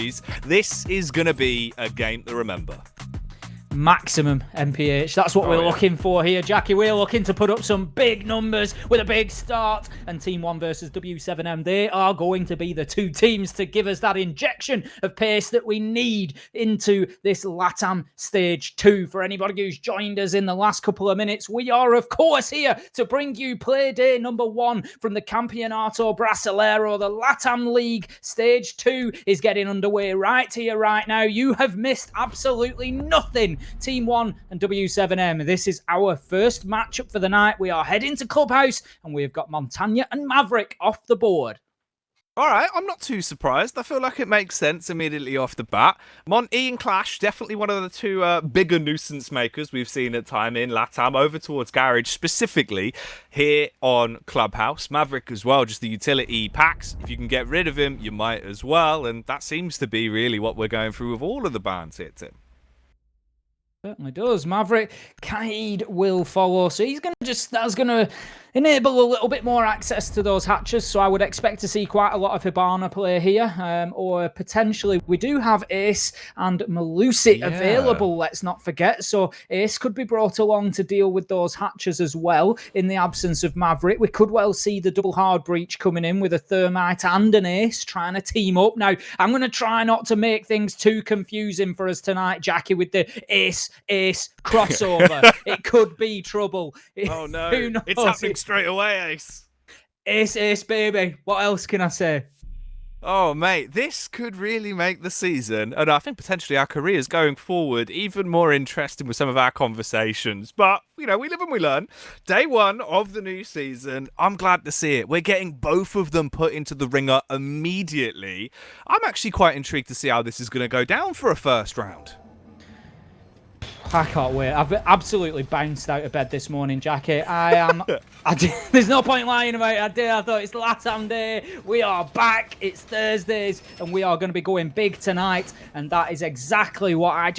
boys. This is going to be a game to remember. Maximum MPH. That's what we're looking for here, Jackie. We're looking to put up some big numbers with a big start. And Team 1 versus W7M, they are going to be the two teams to give us that injection of pace that we need into this LATAM Stage 2. For anybody who's joined us in the last couple of minutes, we are, of course, here to bring you play day number 1 from the Campeonato Brasileiro. The LATAM League Stage 2 is getting underway right here, right now. You have missed absolutely nothing. Team 1 and W7M. This is our first matchup for the night. We are heading to Clubhouse and we've got Montagna and Maverick off the board. All right, I'm not too surprised. I feel like it makes sense immediately off the bat. Monty and Clash, definitely one of the two bigger nuisance makers we've seen at time in LATAM, over towards Garage, specifically here on Clubhouse. Maverick as well, just the utility packs. If you can get rid of him, you might as well. And that seems to be really what we're going through with all of the bans here, Tim. Certainly does. Maverick, Kaid will follow. So he's going to that's going to enable a little bit more access to those hatches. So I would expect to see quite a lot of Hibana play here. Or potentially, we do have Ace and Malusi available, let's not forget. So Ace could be brought along to deal with those hatches as well in the absence of Maverick. We could well see the double hard breach coming in with a Thermite and an Ace trying to team up. Now, I'm going to try not to make things too confusing for us tonight, Jackie, with the Ace crossover. It could be trouble. Oh no, it's happening straight away, Ace. Ace, baby. What else can I say? Oh, mate, this could really make the season, and I think potentially our careers going forward, even more interesting with some of our conversations. But, you know, we live and we learn. Day 1 of the new season, I'm glad to see it. We're getting both of them put into the ringer immediately. I'm actually quite intrigued to see how this is going to go down for a first round. I can't wait. I've absolutely bounced out of bed this morning, Jackie. There's no point lying about it. I thought it's LATAM Day. We are back. It's Thursdays, and we are going to be going big tonight. And that is exactly what I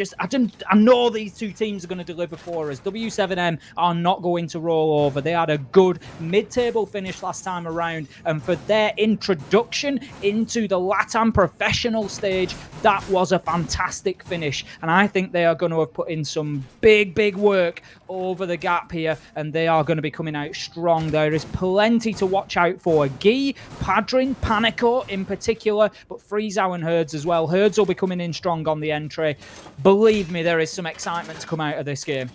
know these two teams are going to deliver for us. W7M are not going to roll over. They had a good mid-table finish last time around. And for their introduction into the LATAM professional stage, that was a fantastic finish. And I think they are going to have put in some big work over the gap here, and they are going to be coming out strong. There is plenty to watch out for. Guy, Padrin, Panico in particular, but Freezau and Herds as well. Herds will be coming in strong on the entry. Believe me, there is some excitement to come out of this game.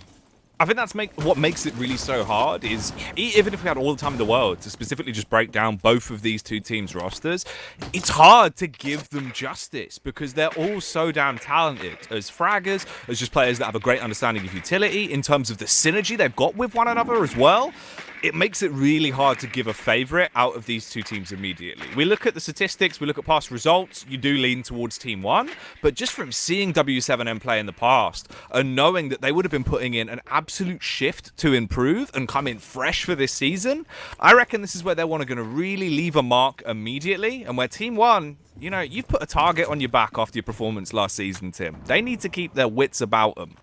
I think that's what makes it really so hard is, even if we had all the time in the world to specifically just break down both of these two teams' rosters, it's hard to give them justice because they're all so damn talented as fraggers, as just players that have a great understanding of utility in terms of the synergy they've got with one another as well. It makes it really hard to give a favourite out of these two teams immediately. We look at the statistics, we look at past results, you do lean towards Team 1, but just from seeing W7M play in the past and knowing that they would have been putting in an absolute shift to improve and come in fresh for this season, I reckon this is where they're going to really leave a mark immediately, and where Team 1, you know, you've put a target on your back after your performance last season, Tim. They need to keep their wits about them.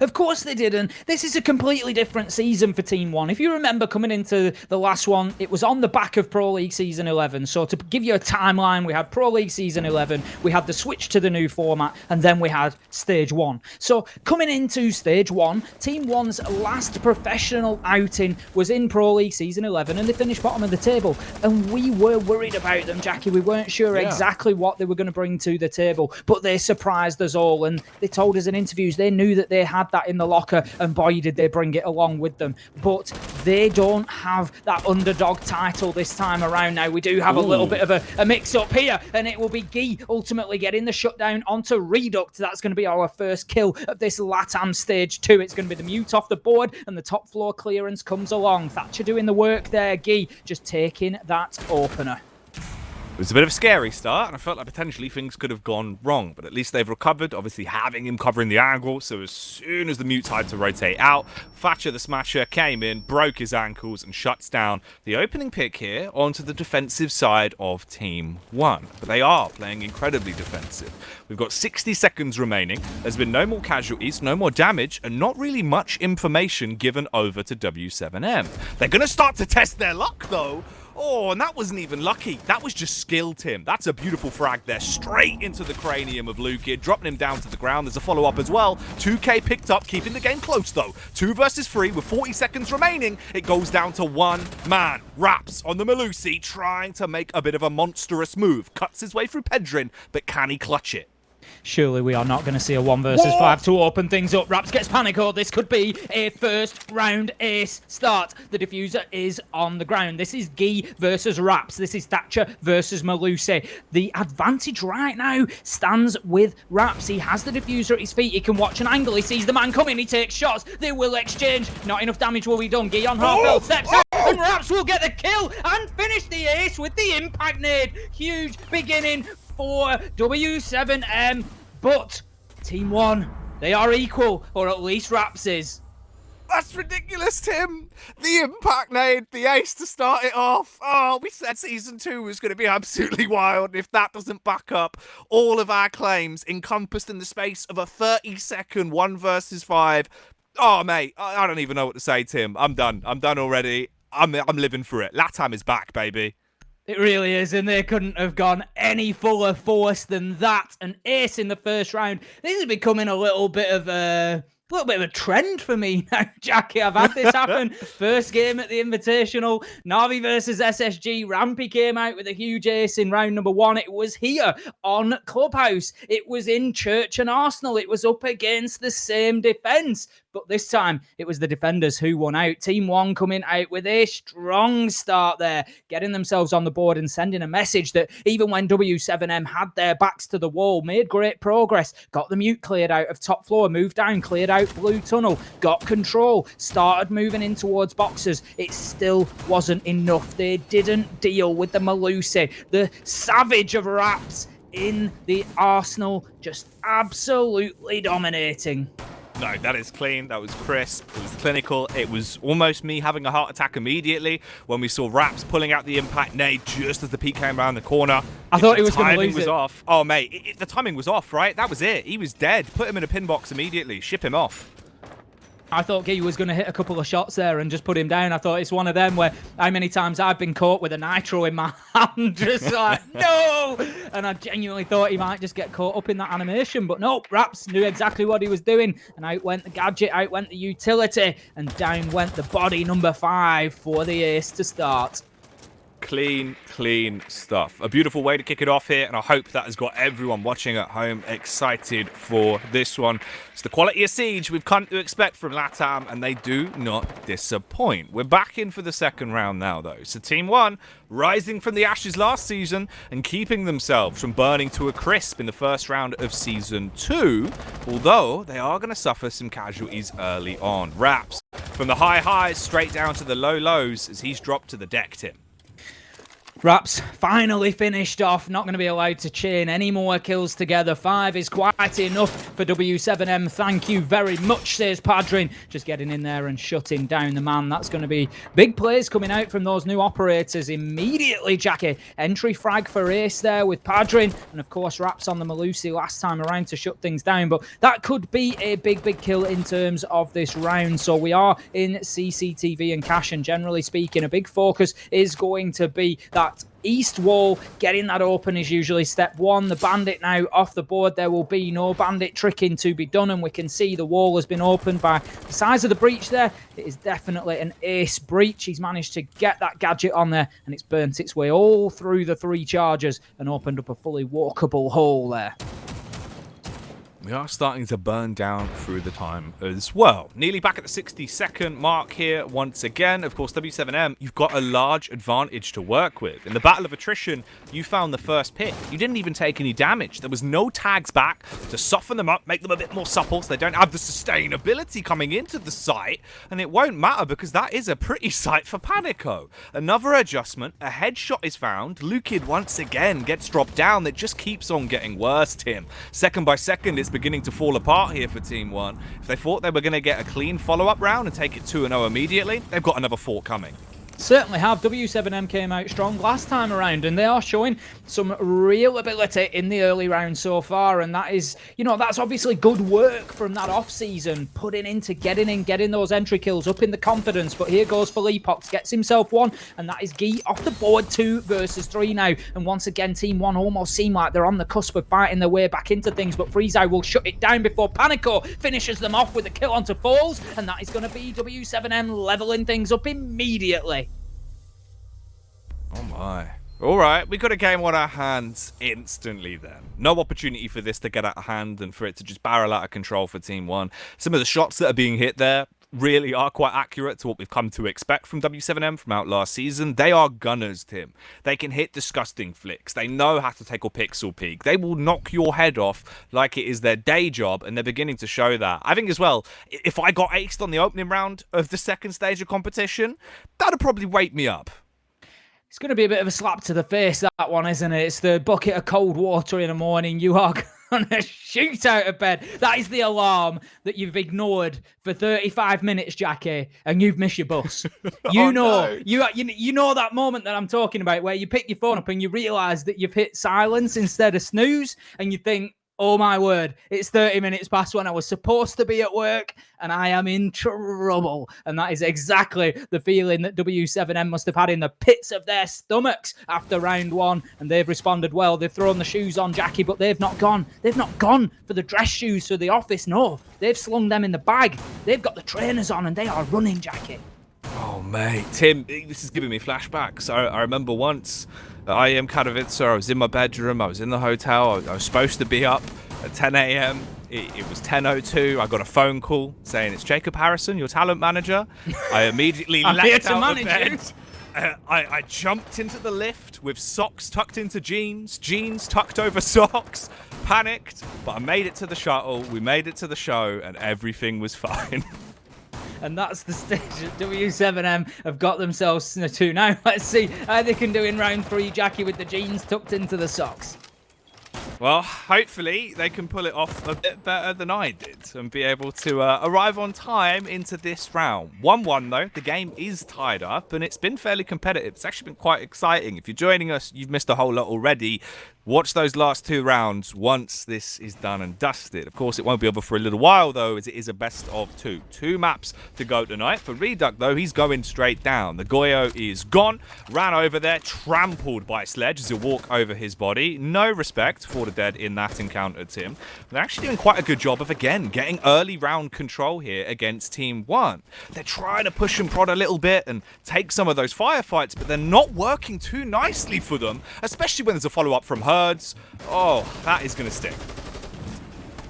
Of course they did, and this is a completely different season for Team 1. If you remember coming into the last one, it was on the back of Pro League Season 11. So to give you a timeline, we had Pro League Season 11, we had the switch to the new format, and then we had Stage 1. So coming into Stage 1, Team 1's last professional outing was in Pro League Season 11, and they finished bottom of the table. And we were worried about them, Jackie. We weren't sure exactly what they were going to bring to the table, but they surprised us all, and they told us in interviews they knew that they had that in the locker, and boy did they bring it along with them. But they don't have that underdog title this time around. Now we do have a little bit of a mix up here, and it will be Guy ultimately getting the shutdown onto Reduct. That's going to be our first kill of this LATAM Stage 2. It's going to be the mute off the board, and the top floor clearance comes along. Thatcher doing the work there. Guy just taking that opener. It was a bit of a scary start, and I felt like potentially things could have gone wrong, but at least they've recovered, obviously having him covering the angle, so as soon as the mute had to rotate out, Thatcher the Smasher came in, broke his ankles, and shuts down the opening pick here onto the defensive side of Team 1. But they are playing incredibly defensive. We've got 60 seconds remaining, there's been no more casualties, no more damage, and not really much information given over to W7M. They're going to start to test their luck, though, Oh, and that wasn't even lucky. That was just skill, Tim. That's a beautiful frag there, straight into the cranium of Lukid, dropping him down to the ground. There's a follow-up as well. 2K picked up, keeping the game close, though. 2 versus 3 with 40 seconds remaining. It goes down to one man. Raps on the Melusi, trying to make a bit of a monstrous move. Cuts his way through Pedrin, but can he clutch it? Surely we are not going to see a 1 versus 5 to open things up. Raps gets panic, or this could be a first round ace start. The diffuser is on the ground. This is Guy versus Raps. This is Thatcher versus Melusi. The advantage right now stands with Raps. He has the diffuser at his feet. He can watch an angle. He sees the man coming. He takes shots. They will exchange. Not enough damage will be done. Guy on half health steps out, and Raps will get the kill and finish the ace with the impact nade. Huge beginning for W7M, but Team 1, they are equal, or at least Raps is. That's ridiculous, Tim. The impact nade, the ace to start it off. Oh, we said Season 2 was going to be absolutely wild. If that doesn't back up all of our claims encompassed in the space of a 30-second 1 versus 5. Oh, mate, I don't even know what to say, Tim. I'm done. I'm done already. I'm living for it. LATAM is back, baby. It really is, and they couldn't have gone any fuller force than that. An ace in the first round. This is becoming a little bit of a trend for me now, Jackie. I've had this happen. First game at the Invitational, Na'Vi versus SSG. Rampy came out with a huge ace in round number 1. It was here on Clubhouse. It was in Church and Arsenal. It was up against the same defence. But this time, it was the defenders who won out. Team 1 coming out with a strong start there, getting themselves on the board and sending a message that even when W7M had their backs to the wall, made great progress, got the mute cleared out of top floor, moved down, cleared out blue tunnel, got control, started moving in towards boxes. It still wasn't enough. They didn't deal with the Melusi, the savage of Raps in the Arsenal, just absolutely dominating. No, that is clean. That was crisp. It was clinical. It was almost me having a heart attack immediately when we saw Raps pulling out the impact nade just as the peak came around the corner. I thought he was going to lose it. The timing was off. Oh, mate, the timing was off, right? That was it. He was dead. Put him in a pin box immediately. Ship him off. I thought Guy was going to hit a couple of shots there and just put him down. I thought it's one of them where how many times I've been caught with a nitro in my hand, just like, no! And I genuinely thought he might just get caught up in that animation. But no, Raps knew exactly what he was doing. And out went the gadget, out went the utility, and down went the body number 5 for the ace to start. Clean stuff. A beautiful way to kick it off here, and I hope that has got everyone watching at home excited for this one. It's the quality of Siege we've come to expect from LATAM, and they do not disappoint. We're back in for the second round now, though. So Team 1, rising from the ashes last season and keeping themselves from burning to a crisp in the first round of Season 2, although they are going to suffer some casualties early on. Raps from the high highs straight down to the low lows as he's dropped to the deck, Tim. Raps finally finished off, not going to be allowed to chain any more kills together. 5 is quite enough for W7M. Thank you very much, says Padrin. Just getting in there and shutting down the man. That's going to be big plays coming out from those new operators immediately, Jackie. Entry frag for ace there with Padrin. And of course, Raps on the Melusi last time around to shut things down. But that could be a big kill in terms of this round. So we are in CCTV and cash, and generally speaking, a big focus is going to be that east wall. Getting that open is usually step 1. The bandit now off the board. There will be no bandit tricking to be done, and we can see the wall has been opened by the size of the breach there. It is definitely an ace breach. He's managed to get that gadget on there, and it's burnt its way all through the 3 charges and opened up a fully walkable hole there. We are starting to burn down through the time as well. Nearly back at the 60-second mark here once again. Of course, W7M, you've got a large advantage to work with. In the battle of attrition, you found the first pick. You didn't even take any damage. There was no tags back to soften them up, make them a bit more supple so they don't have the sustainability coming into the site. And it won't matter because that is a pretty sight for Panico. Another adjustment, a headshot is found. Lukid once again gets dropped down. It just keeps on getting worse, Tim. Second by second, it's beginning to fall apart here for Team 1. If they thought they were going to get a clean follow-up round and take it 2-0 immediately, they've got another 4 coming. Certainly have. W7M came out strong last time around, and they are showing some real ability in the early round so far, and that is, you know, that's obviously good work from that off-season, putting into getting those entry kills, up in the confidence. But here goes for Leapox, gets himself one, and that is Gee off the board, 2 versus 3 now. And once again, Team 1 almost seem like they're on the cusp of fighting their way back into things, but Freezeye will shut it down before Panico finishes them off with a kill onto Falls, and that is going to be W7M leveling things up immediately. Oh my. All right, we got a game on our hands instantly then. No opportunity for this to get out of hand and for it to just barrel out of control for Team 1. Some of the shots that are being hit there really are quite accurate to what we've come to expect from W7M from out last season. They are gunners, Tim. They can hit disgusting flicks. They know how to tackle pixel peak. They will knock your head off like it is their day job, and they're beginning to show that. I think as well, if I got aced on the opening round of the second stage of competition, that would probably wake me up. It's going to be a bit of a slap to the face, that one, isn't it? It's the bucket of cold water in the morning. You are going to shoot out of bed. That is the alarm that you've ignored for 35 minutes, Jackie, and you've missed your bus. You know, no. you know that moment that I'm talking about where you pick your phone up and you realise that you've hit silence instead of snooze, and you think, oh my word, it's 30 minutes past when I was supposed to be at work and I am in trouble. And that is exactly the feeling that W7M must have had in the pits of their stomachs after round 1. And they've responded well. They've thrown the shoes on Jackie, but they've not gone. They've not gone for the dress shoes for the office. No, they've slung them in the bag. They've got the trainers on and they are running, Jackie. Oh, mate. Tim, this is giving me flashbacks. I remember once I am Katowice. I was in my bedroom. I was in the hotel. I was supposed to be up at 10 a.m. It was 10:02. I got a phone call saying it's Jacob Harrison, your talent manager. I immediately leapt out of bed. I jumped into the lift with socks tucked into jeans, jeans tucked over socks, panicked, but I made it to the shuttle. We made it to the show, and everything was fine. And that's the stage that W7M have got themselves to. Now, let's see how they can do in round 3, Jackie, with the jeans tucked into the socks. Well, hopefully they can pull it off a bit better than I did and be able to arrive on time into this round. 1-1 though, the game is tied up and it's been fairly competitive. It's actually been quite exciting. If you're joining us, you've missed a whole lot already. Watch those last 2 rounds once this is done and dusted. Of course, it won't be over for a little while, though, as it is a best of 2. 2 maps to go tonight. For Reduck, though, he's going straight down. The Goyo is gone, ran over there, trampled by Sledge as he walked over his body. No respect for the dead in that encounter, Tim. They're actually doing quite a good job of, again, getting early round control here against Team 1. They're trying to push and prod a little bit and take some of those firefights, but they're not working too nicely for them, especially when there's a follow-up from her. Oh, that is going to stick.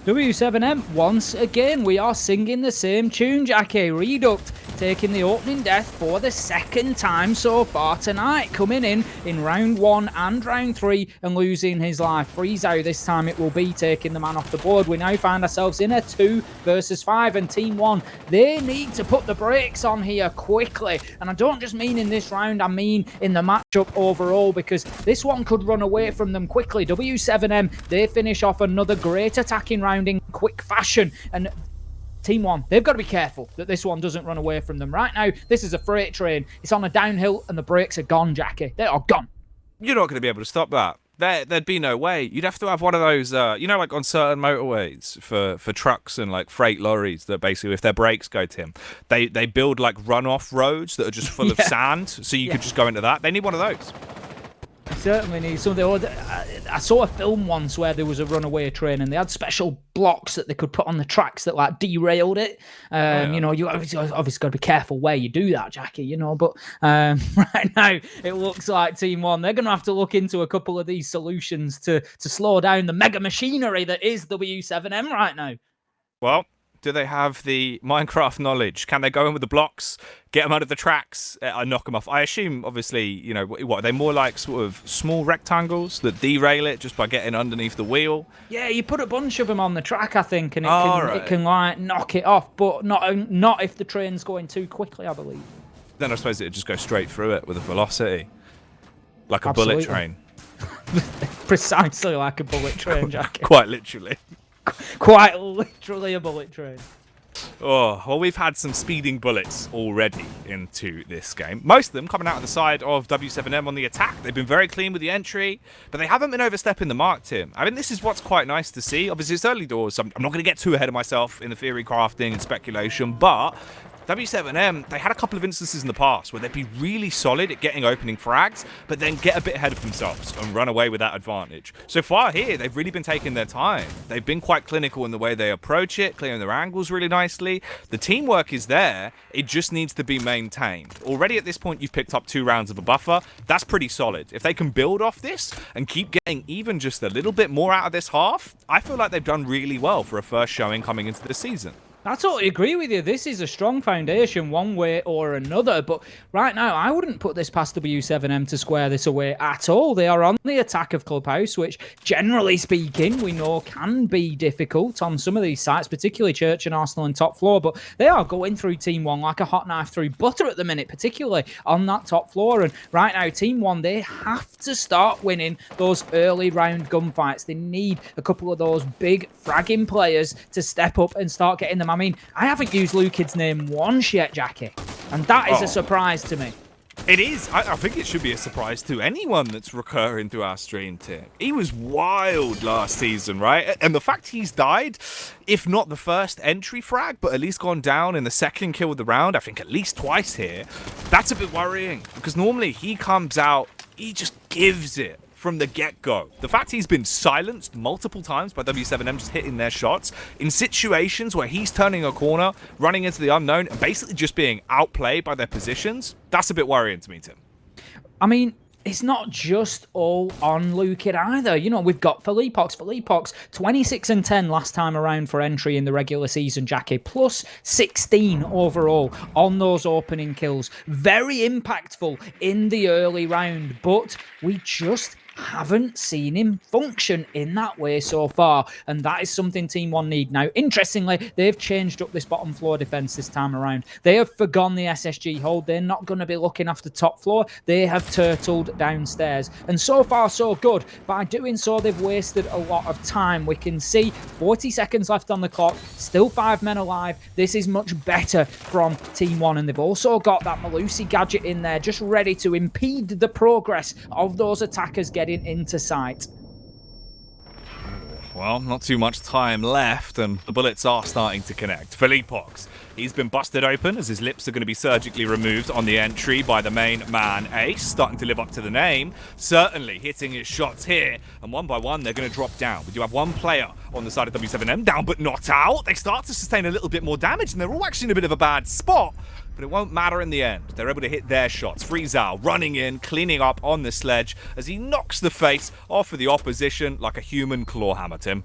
W7M, once again, we are singing the same tune, Jackie. Reduct taking the opening death for the second time so far tonight, coming in round 1 and round 3 and losing his life. Freezo this time it will be taking the man off the board. We now find ourselves in a 2 versus 5 and Team 1, they need to put the brakes on here quickly. And I don't just mean in this round, I mean in the matchup overall, because this one could run away from them quickly. W7M, they finish off another great attacking round in quick fashion, and Team 1, they've got to be careful that this one doesn't run away from them. Right now, this is a freight train. It's on a downhill and the brakes are gone, Jackie. They are gone. You're not going to be able to stop that. There'd be no way. You'd have to have one of those, you know, like on certain motorways for trucks and like freight lorries that basically, if their brakes go, Tim, they build like runoff roads that are just full of sand, so you could just go into that. They need one of those. Certainly need something. I saw a film once where there was a runaway train and they had special blocks that they could put on the tracks that like derailed it. You know, you obviously got to be careful where you do that, Jackie, you know, but right now it looks like Team 1, they're going to have to look into a couple of these solutions to slow down the mega machinery that is W7M right now. Well, do they have the Minecraft knowledge? Can they go in with the blocks, get them out of the tracks, and knock them off? I assume, obviously, you know, what are they more like sort of small rectangles that derail it just by getting underneath the wheel? Yeah, you put a bunch of them on the track, I think, and it can like knock it off, but not if the train's going too quickly, I believe. Then I suppose it'd just go straight through it with a velocity, like a bullet train. Precisely like a bullet train, Jackie. Quite literally. Quite literally a bullet train. Oh, well, we've had some speeding bullets already into this game. Most of them coming out of the side of W7M on the attack. They've been very clean with the entry, but they haven't been overstepping the mark, Tim. I mean, this is what's quite nice to see. Obviously, it's early doors, so I'm not going to get too ahead of myself in the theory crafting and speculation, but W7M, they had a couple of instances in the past where they'd be really solid at getting opening frags, but then get a bit ahead of themselves and run away with that advantage. So far here, they've really been taking their time. They've been quite clinical in the way they approach it, clearing their angles really nicely. The teamwork is there, it just needs to be maintained. Already at this point, you've picked up 2 rounds of a buffer. That's pretty solid. If they can build off this and keep getting even just a little bit more out of this half, I feel like they've done really well for a first showing coming into the season. I totally agree with you. This is a strong foundation one way or another, but right now I wouldn't put this past W7M to square this away at all. They are on the attack of Clubhouse, which generally speaking we know can be difficult on some of these sites, particularly Church and Arsenal and top floor, but they are going through Team 1 like a hot knife through butter at the minute, particularly on that top floor. And right now Team 1, they have to start winning those early round gunfights. They need a couple of those big fragging players to step up and start getting them. I mean, I haven't used Lukid's name once yet, Jackie, and that is a surprise to me. It is. I think it should be a surprise to anyone that's recurring through our stream, Tim. He was wild last season, right? And the fact he's died, if not the first entry frag, but at least gone down in the second kill of the round, I think at least twice here, that's a bit worrying. Because normally he comes out, he just gives it from the get-go. The fact he's been silenced multiple times by W7M just hitting their shots in situations where he's turning a corner, running into the unknown, and basically just being outplayed by their positions, that's a bit worrying to me, Tim. I mean, it's not just all on Lukid either. You know, we've got Felipox. Felipox, 26 and 10 last time around for entry in the regular season, Jackie, plus 16 overall on those opening kills. Very impactful in the early round, but we just haven't seen him function in that way so far, and that is something Team 1 need. Now, interestingly, they've changed up this bottom floor defense this time around. They have forgone the SSG hold. They're not going to be looking after top floor. They have turtled downstairs, and so far so good. By doing so, they've wasted a lot of time. We can see 40 seconds left on the clock, still 5 men alive. This is much better from Team 1, and they've also got that Malusi gadget in there just ready to impede the progress of those attackers getting into sight. Well, not too much time left, and the bullets are starting to connect. Felipox, he's been busted open as his lips are going to be surgically removed on the entry by the main man, Ace, starting to live up to the name. Certainly hitting his shots here, and one by one they're going to drop down. We do have one player on the side of W7M down but not out. They start to sustain a little bit more damage, and they're all actually in a bit of a bad spot. But it won't matter in the end. They're able to hit their shots. Freezal running in, cleaning up on the sledge as he knocks the face off of the opposition like a human claw hammer, Tim.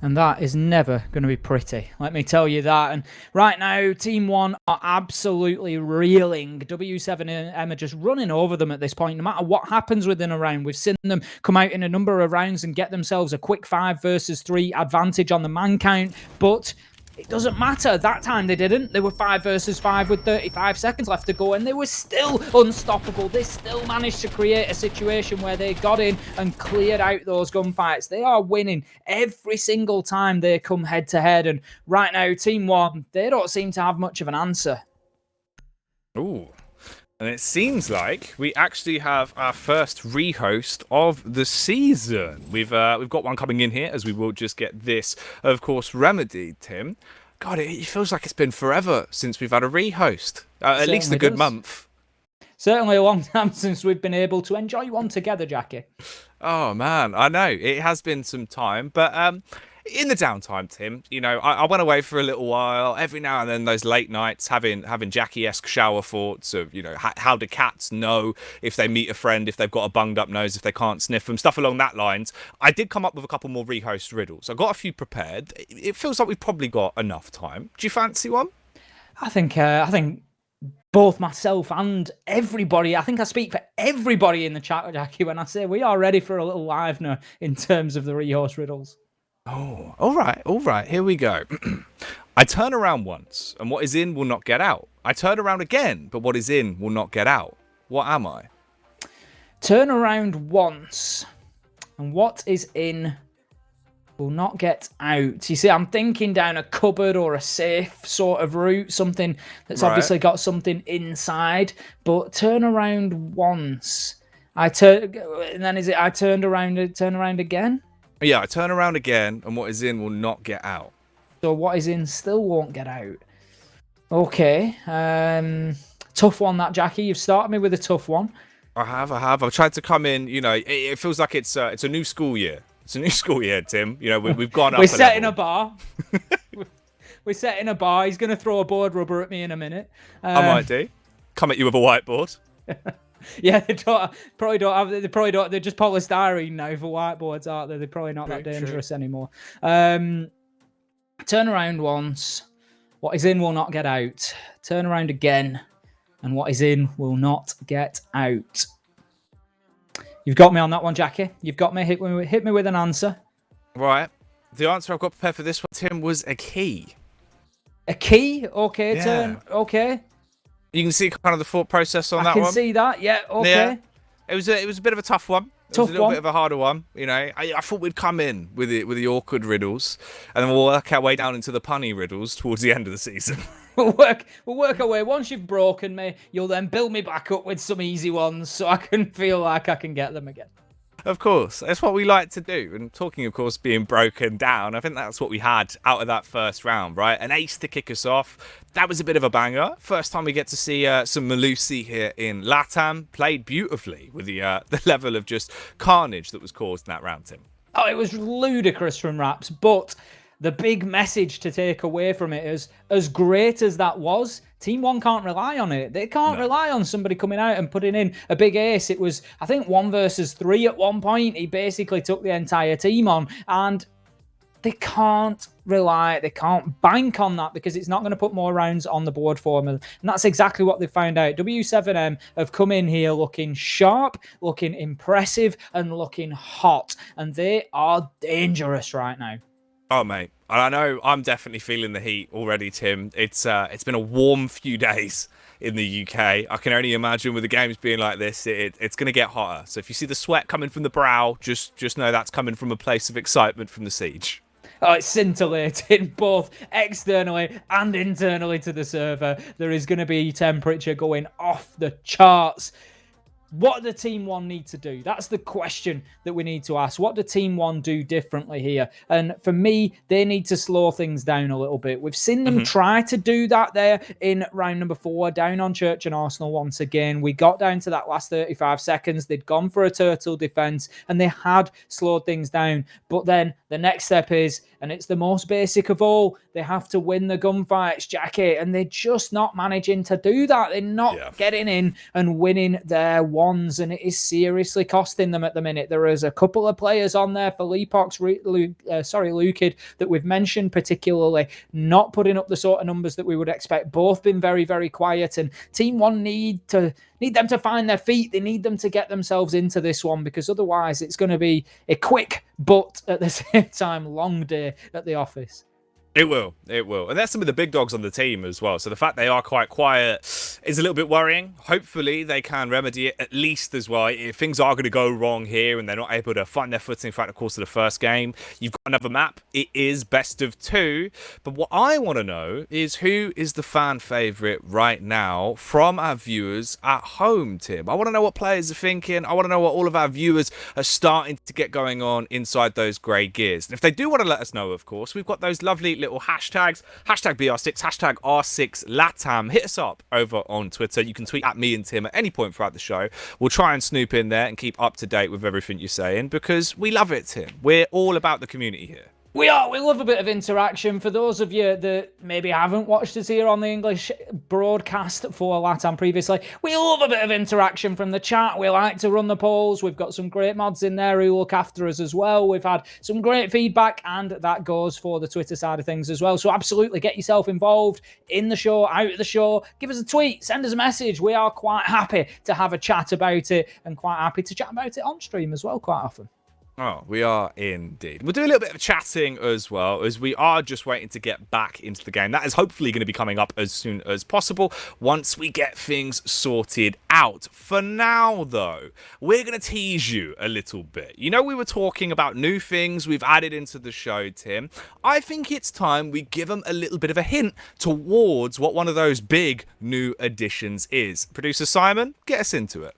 And that is never going to be pretty, let me tell you that. And right now, Team 1 are absolutely reeling. W7M are just running over them at this point. No matter what happens within a round, we've seen them come out in a number of rounds and get themselves a quick 5 versus 3 advantage on the man count. But it doesn't matter. That time they didn't. They were 5 versus 5 with 35 seconds left to go, and they were still unstoppable. They still managed to create a situation where they got in and cleared out those gunfights. They are winning every single time they come head-to-head, and right now, Team 1, they don't seem to have much of an answer. Ooh. And it seems like we actually have our first rehost of the season. We've got one coming in here, as we will just get this, of course, remedied, Tim. God, it feels like it's been forever since we've had a rehost. At least a good month. Certainly a long time since we've been able to enjoy one together, Jackie. Oh, man, I know. It has been some time, but in the downtime, Tim, you know, I went away for a little while. Every now and then, those late nights, having Jackie-esque shower thoughts of, you know, how do cats know if they meet a friend, if they've got a bunged up nose, if they can't sniff them, stuff along that lines. I did come up with a couple more rehost riddles. I got a few prepared. It feels like we've probably got enough time. Do you fancy one? I think both myself and everybody, I think I speak for everybody in the chat, Jackie, when I say we are ready for a little livener in terms of the rehost riddles. Oh, all right, here we go. I turn around once, and what is in will not get out. I turn around again, but what is in will not get out. What am I? Turn around once, and what is in will not get out. You see, I'm thinking down a cupboard or a safe sort of route, something that's obviously got something inside. But turn around once. And then is it I turned around, turn around again? Yeah, I turn around again, and what is in will not get out. So what is in still won't get out. Okay. Tough one, that, Jackie. You've started me with a tough one. I have. I've tried to come in. You know, it feels like it's a new school year. It's a new school year, Tim. You know, we've gone up. We're setting a bar. We're setting a bar. He's going to throw a board rubber at me in a minute. I might do. Come at you with a whiteboard. Yeah, they probably don't. They're just polystyrene now for whiteboards, aren't they? They're probably not that dangerous anymore. Turn around once. What is in will not get out. Turn around again, and what is in will not get out. You've got me on that one, Jackie. You've got me. Hit me with an answer. Right. The answer I've got prepared for this one, Tim, was a key. A key? Okay, Yeah. turn. Okay. You can see kind of the thought process on that one. I can see that. Yeah. Okay. Yeah. It was a bit of a tough one. It was a little bit of a harder one. You know, I thought we'd come in with the awkward riddles, and then we'll work our way down into the punny riddles towards the end of the season. We'll work our way. Once you've broken me, you'll then build me back up with some easy ones, so I can feel like I can get them again. Of course, that's what we like to do. And talking, of course, being broken down, I think that's what we had out of that first round, right? An ace to kick us off. That was a bit of a banger. First time we get to see some Malusi here in LATAM. Played beautifully with the level of just carnage that was caused in that round, Tim. Oh, it was ludicrous from Raps, but the big message to take away from it is, as great as that was, Team One can't rely on it. They can't rely on somebody coming out and putting in a big ace. It was, I think, 1 versus 3 at one point. He basically took the entire team on, and they can't bank on that because it's not going to put more rounds on the board for them. And that's exactly what they found out. W7M have come in here looking sharp, looking impressive, and looking hot. And they are dangerous right now. Oh, mate. I know I'm definitely feeling the heat already, Tim. It's been a warm few days in the UK. I can only imagine with the games being like this, it's going to get hotter. So if you see the sweat coming from the brow, just know that's coming from a place of excitement from the siege. Oh, it's scintillating both externally and internally to the server. There is going to be temperature going off the charts. What do Team One need to do? That's the question that we need to ask. What do Team One do differently here? And for me, they need to slow things down a little bit. We've seen them try to do that there in round number 4, down on Church and Arsenal once again. We got down to that last 35 seconds. They'd gone for a turtle defense, and they had slowed things down. But then the next step is, and it's the most basic of all, they have to win the gunfights, Jackie, and they're just not managing to do that. They're not getting in and winning their ones, and it is seriously costing them at the minute. There is a couple of players on there for Leapox, Lukid, that we've mentioned, particularly not putting up the sort of numbers that we would expect. Both been very, very quiet, and Team One need them to find their feet. They need them to get themselves into this one, because otherwise it's going to be a quick but at the same time long day at the office. It will. And there's some of the big dogs on the team as well. So the fact they are quite quiet is a little bit worrying. Hopefully they can remedy it at least as well. If things are going to go wrong here and they're not able to find their footing throughout the course of the first game, you've got another map. It is best of 2. But what I want to know is, who is the fan favourite right now from our viewers at home, Tim? I want to know what players are thinking. I want to know what all of our viewers are starting to get going on inside those grey gears. And if they do want to let us know, of course, we've got those lovely little hashtags, hashtag BR6, hashtag R6LATAM. Hit us up over on Twitter. You can tweet at me and Tim at any point throughout the show. We'll try and snoop in there and keep up to date with everything you're saying, because we love it, Tim. We're all about the community here. We love a bit of interaction. For those of you that maybe haven't watched us here on the English broadcast for LATAM previously, we love a bit of interaction from the chat. We like to run the polls. We've got some great mods in there who look after us as well. We've had some great feedback, and that goes for the Twitter side of things as well. So absolutely get yourself involved in the show, out of the show. Give us a tweet, send us a message. We are quite happy to have a chat about it, and quite happy to chat about it on stream as well quite often. Oh, we are indeed. We'll do a little bit of chatting as well, as we are just waiting to get back into the game. That is hopefully going to be coming up as soon as possible once we get things sorted out. For now, though, we're going to tease you a little bit. You know, we were talking about new things we've added into the show, Tim. I think it's time we give them a little bit of a hint towards what one of those big new additions is. Producer Simon, get us into it.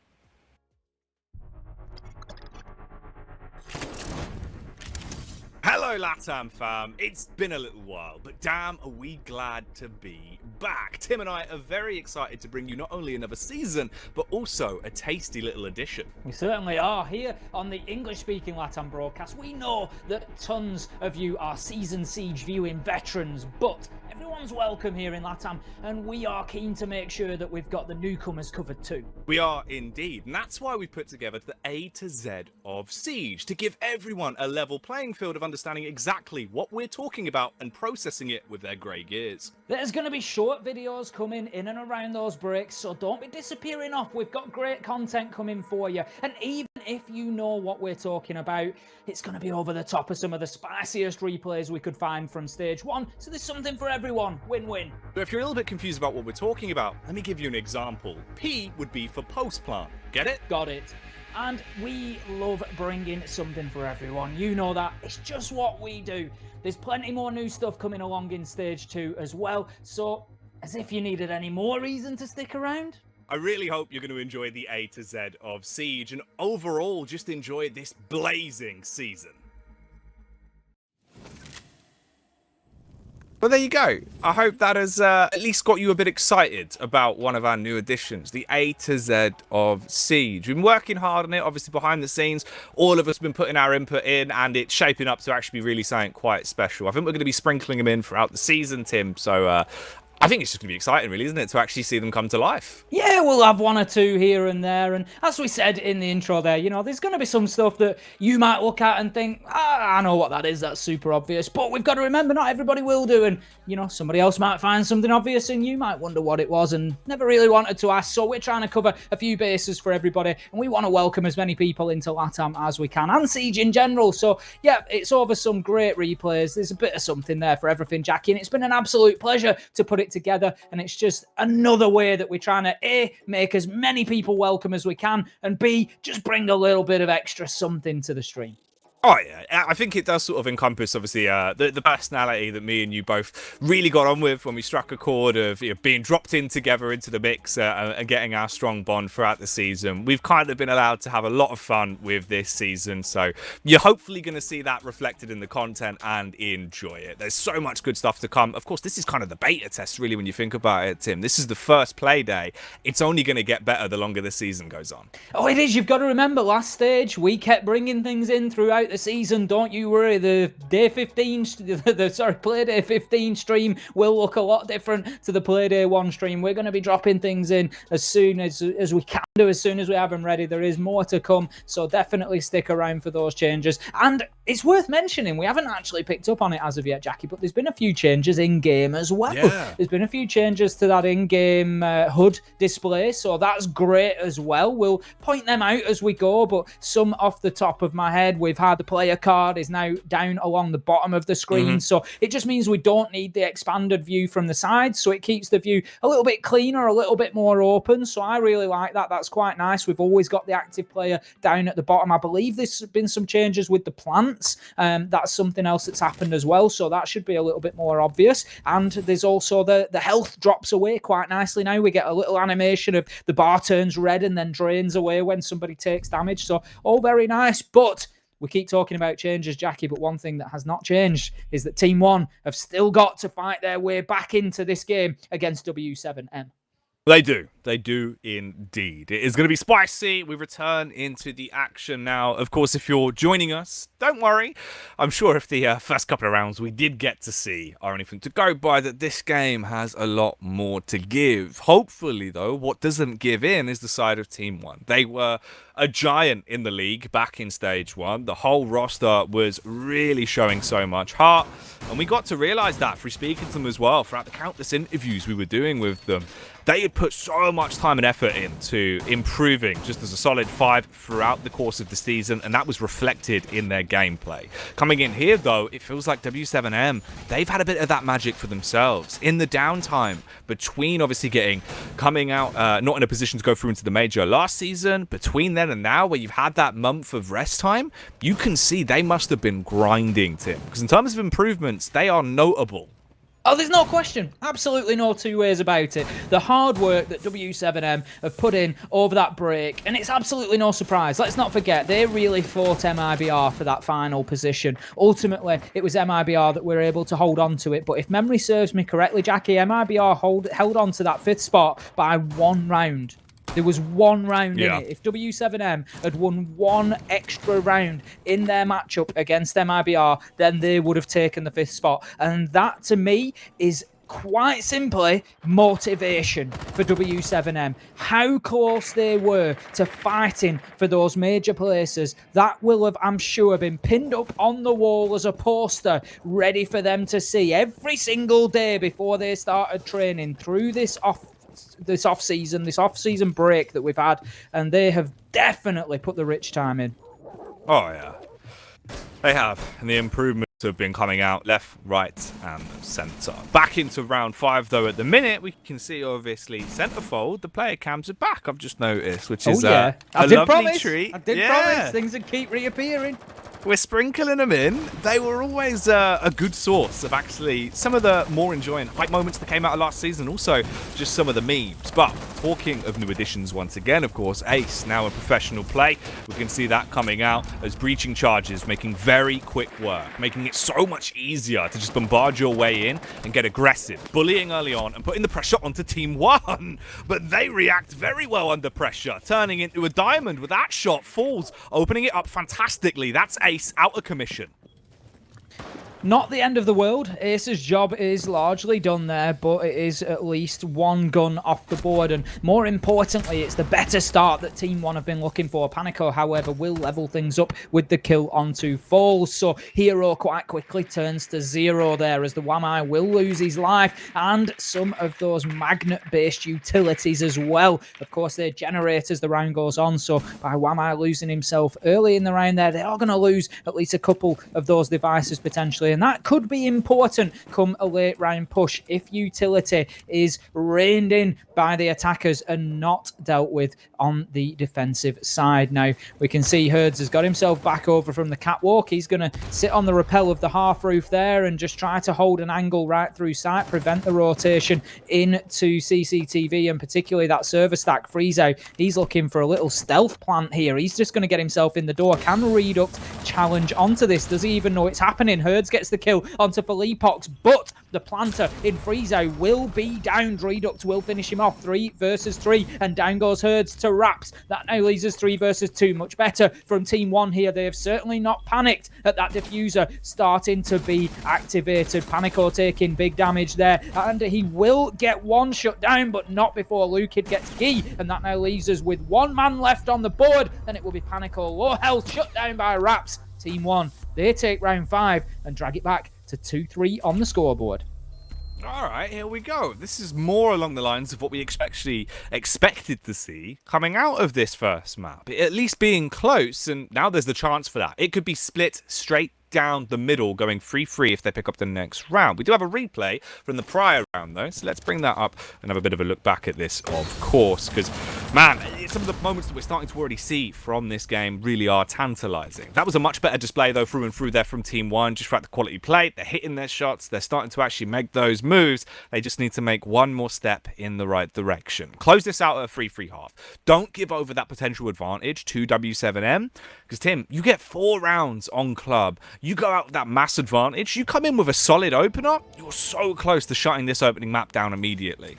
Hello LATAM fam, it's been a little while, but damn are we glad to be back. Tim and I are very excited to bring you not only another season, but also a tasty little addition. We certainly are. Here on the English-speaking LATAM broadcast, we know that tons of you are Season Siege viewing veterans, but everyone's welcome here in LATAM, and we are keen to make sure that we've got the newcomers covered too. We are indeed, and that's why we've put together the A to Z of Siege, to give everyone a level playing field of understanding exactly what we're talking about and processing it with their grey gears. There's going to be short videos coming in and around those breaks, so don't be disappearing off. We've got great content coming for you, and even if you know what we're talking about, it's going to be over the top of some of the spiciest replays we could find from Stage 1, so there's something for everyone. Win-win. So if you're a little bit confused about what we're talking about, let me give you an example. P would be for post-plant. Get it? Got it. And we love bringing something for everyone. You know that. It's just what we do. There's plenty more new stuff coming along in Stage 2 as well. So, as if you needed any more reason to stick around. I really hope you're going to enjoy the A to Z of Siege and overall just enjoy this blazing season. Well, there you go. I hope that has at least got you a bit excited about one of our new additions, the A to Z of Siege. We've been working hard on it, obviously behind the scenes. All of us have been putting our input in, and it's shaping up to actually be really something quite special. I think we're going to be sprinkling them in throughout the season, Tim. So I think it's just going to be exciting, really, isn't it, to actually see them come to life? Yeah, we'll have one or two here and there. And as we said in the intro there, you know, there's going to be some stuff that you might look at and think, I know what that is. That's super obvious. But we've got to remember, not everybody will do. And, you know, somebody else might find something obvious and you might wonder what it was and never really wanted to ask. So we're trying to cover a few bases for everybody. And we want to welcome as many people into LATAM as we can, and Siege in general. So, yeah, it's over some great replays. There's a bit of something there for everything, Jackie. And it's been an absolute pleasure to put it together. And it's just another way that we're trying to A, make as many people welcome as we can, and B, just bring a little bit of extra something to the stream. Oh, yeah. I think it does sort of encompass, obviously, the personality that me and you both really got on with when we struck a chord of being dropped in together into the mix and getting our strong bond throughout the season. We've kind of been allowed to have a lot of fun with this season, so you're hopefully going to see that reflected in the content and enjoy it. There's so much good stuff to come. Of course, this is kind of the beta test, really, when you think about it, Tim. This is the first play day. It's only going to get better the longer the season goes on. Oh, it is. You've got to remember, last stage, we kept bringing things in throughout the season. Don't you worry. The day 15, play day 15 stream will look a lot different to the play day 1 stream. We're going to be dropping things in as soon as we can do, as soon as we have them ready. There is more to come, so definitely stick around for those changes. And it's worth mentioning, we haven't actually picked up on it as of yet, Jackie, but there's been a few changes in-game as well. Yeah. There's been a few changes to that in-game HUD display, so that's great as well. We'll point them out as we go, but some off the top of my head, we've had the player card is now down along the bottom of the screen, so it just means we don't need the expanded view from the side, so it keeps the view a little bit cleaner, a little bit more open, so I really like that. That's quite nice. We've always got the active player down at the bottom. I believe there's been some changes with the plants. That's something else that's happened as well, so that should be a little bit more obvious. And there's also the health drops away quite nicely now. We get a little animation of the bar turns red and then drains away when somebody takes damage, so all very nice. But we keep talking about changes, Jackie, but one thing that has not changed is that Team 1 have still got to fight their way back into this game against W7M. They do indeed. It is going to be spicy. We return into the action now. Of course, if you're joining us, don't worry. I'm sure if the first couple of rounds we did get to see are anything to go by, that this game has a lot more to give. Hopefully, though, what doesn't give in is the side of Team 1. They were a giant in the league back in Stage 1. The whole roster was really showing so much heart, and we got to realise that through speaking to them as well throughout the countless interviews we were doing with them. they had put so much time and effort into improving just as a solid 5 throughout the course of the season, and that was reflected in their gameplay. Coming in here, though, it feels like W7M, they've had a bit of that magic for themselves. In the downtime between obviously coming out not in a position to go through into the major last season, between then and now, where you've had that month of rest time, you can see they must have been grinding, Tim, because in terms of improvements, they are notable. Oh, there's no question. Absolutely no two ways about it. The hard work that W7M have put in over that break, and it's absolutely no surprise. Let's not forget, they really fought MIBR for that final position. Ultimately, it was MIBR that were able to hold on to it, but if memory serves me correctly, Jackie, MIBR held on to that 5th spot by 1 round. There was 1 round in it. If W7M had won 1 extra round in their matchup against MIBR, then they would have taken the 5th spot. And that, to me, is quite simply motivation for W7M. How close they were to fighting for those major places, that will have, I'm sure, been pinned up on the wall as a poster, ready for them to see every single day before they started training through this off-season break that we've had, and they have definitely put the rich time in. Oh yeah, they have, and the improvements have been coming out left, right, and centre. Back into round 5, though. At the minute, we can see obviously centerfold. The player cams are back. I've just noticed, which is a lovely treat. I did promise things would keep reappearing. We're sprinkling them in. They were always a good source of actually some of the more enjoying hype moments that came out of last season, also just some of the memes. But talking of new additions once again, of course, Ace now in professional play. We can see that coming out as breaching charges, making very quick work, making it so much easier to just bombard your way in and get aggressive, bullying early on and putting the pressure onto Team 1. But they react very well under pressure, turning into a diamond with that shot, falls, opening it up fantastically. That's Ace out of commission. Not the end of the world. Ace's job is largely done there, but it is at least 1 gun off the board, and more importantly, it's the better start that Team 1 have been looking for. Panico, however, will level things up with the kill onto Falls, so Hero quite quickly turns to 0 there, as the Wamai will lose his life, and some of those magnet-based utilities as well. Of course, they generate as the round goes on, so by Wamai losing himself early in the round there, they are going to lose at least a couple of those devices potentially. And that could be important come a late round push if utility is reined in by the attackers and not dealt with on the defensive side. Now, we can see Herds has got himself back over from the catwalk. He's going to sit on the rappel of the half roof there and just try to hold an angle right through sight, prevent the rotation into CCTV, and particularly that server stack freeze out. He's looking for a little stealth plant here. He's just going to get himself in the door. Can Reduct challenge onto this? Does he even know it's happening? Herds gets the kill onto Felipox, but the planter in Freezo will be downed. Reduct will finish him off 3 versus 3, and down goes Herds to Raps. That now leaves us 3 versus 2. Much better from Team 1 here. They have certainly not panicked at that diffuser starting to be activated. Panico taking big damage there, and he will get 1 shut down, but not before Lukid gets key, and that now leaves us with 1 man left on the board. Then it will be Panico, low health, shut down by Raps. Team 1, they take round 5 and drag it back to 2-3 on the scoreboard. All right, here we go. This is more along the lines of what we actually expected to see coming out of this first map. At least being close, and now there's the chance for that. It could be split straight down the middle, going 3-3 if they pick up the next round. We do have a replay from the prior round, though, so let's bring that up and have a bit of a look back at this, of course, because, man, some of the moments that we're starting to already see from this game really are tantalizing. That was a much better display, though, through and through there from Team 1, just throughout the quality play. They're hitting their shots. They're starting to actually make those moves. They just need to make one more step in the right direction. Close this out at a 3-3 half. Don't give over that potential advantage to W7M, because, Tim, you get 4 rounds on club. You go out with that mass advantage, you come in with a solid opener, you're so close to shutting this opening map down immediately.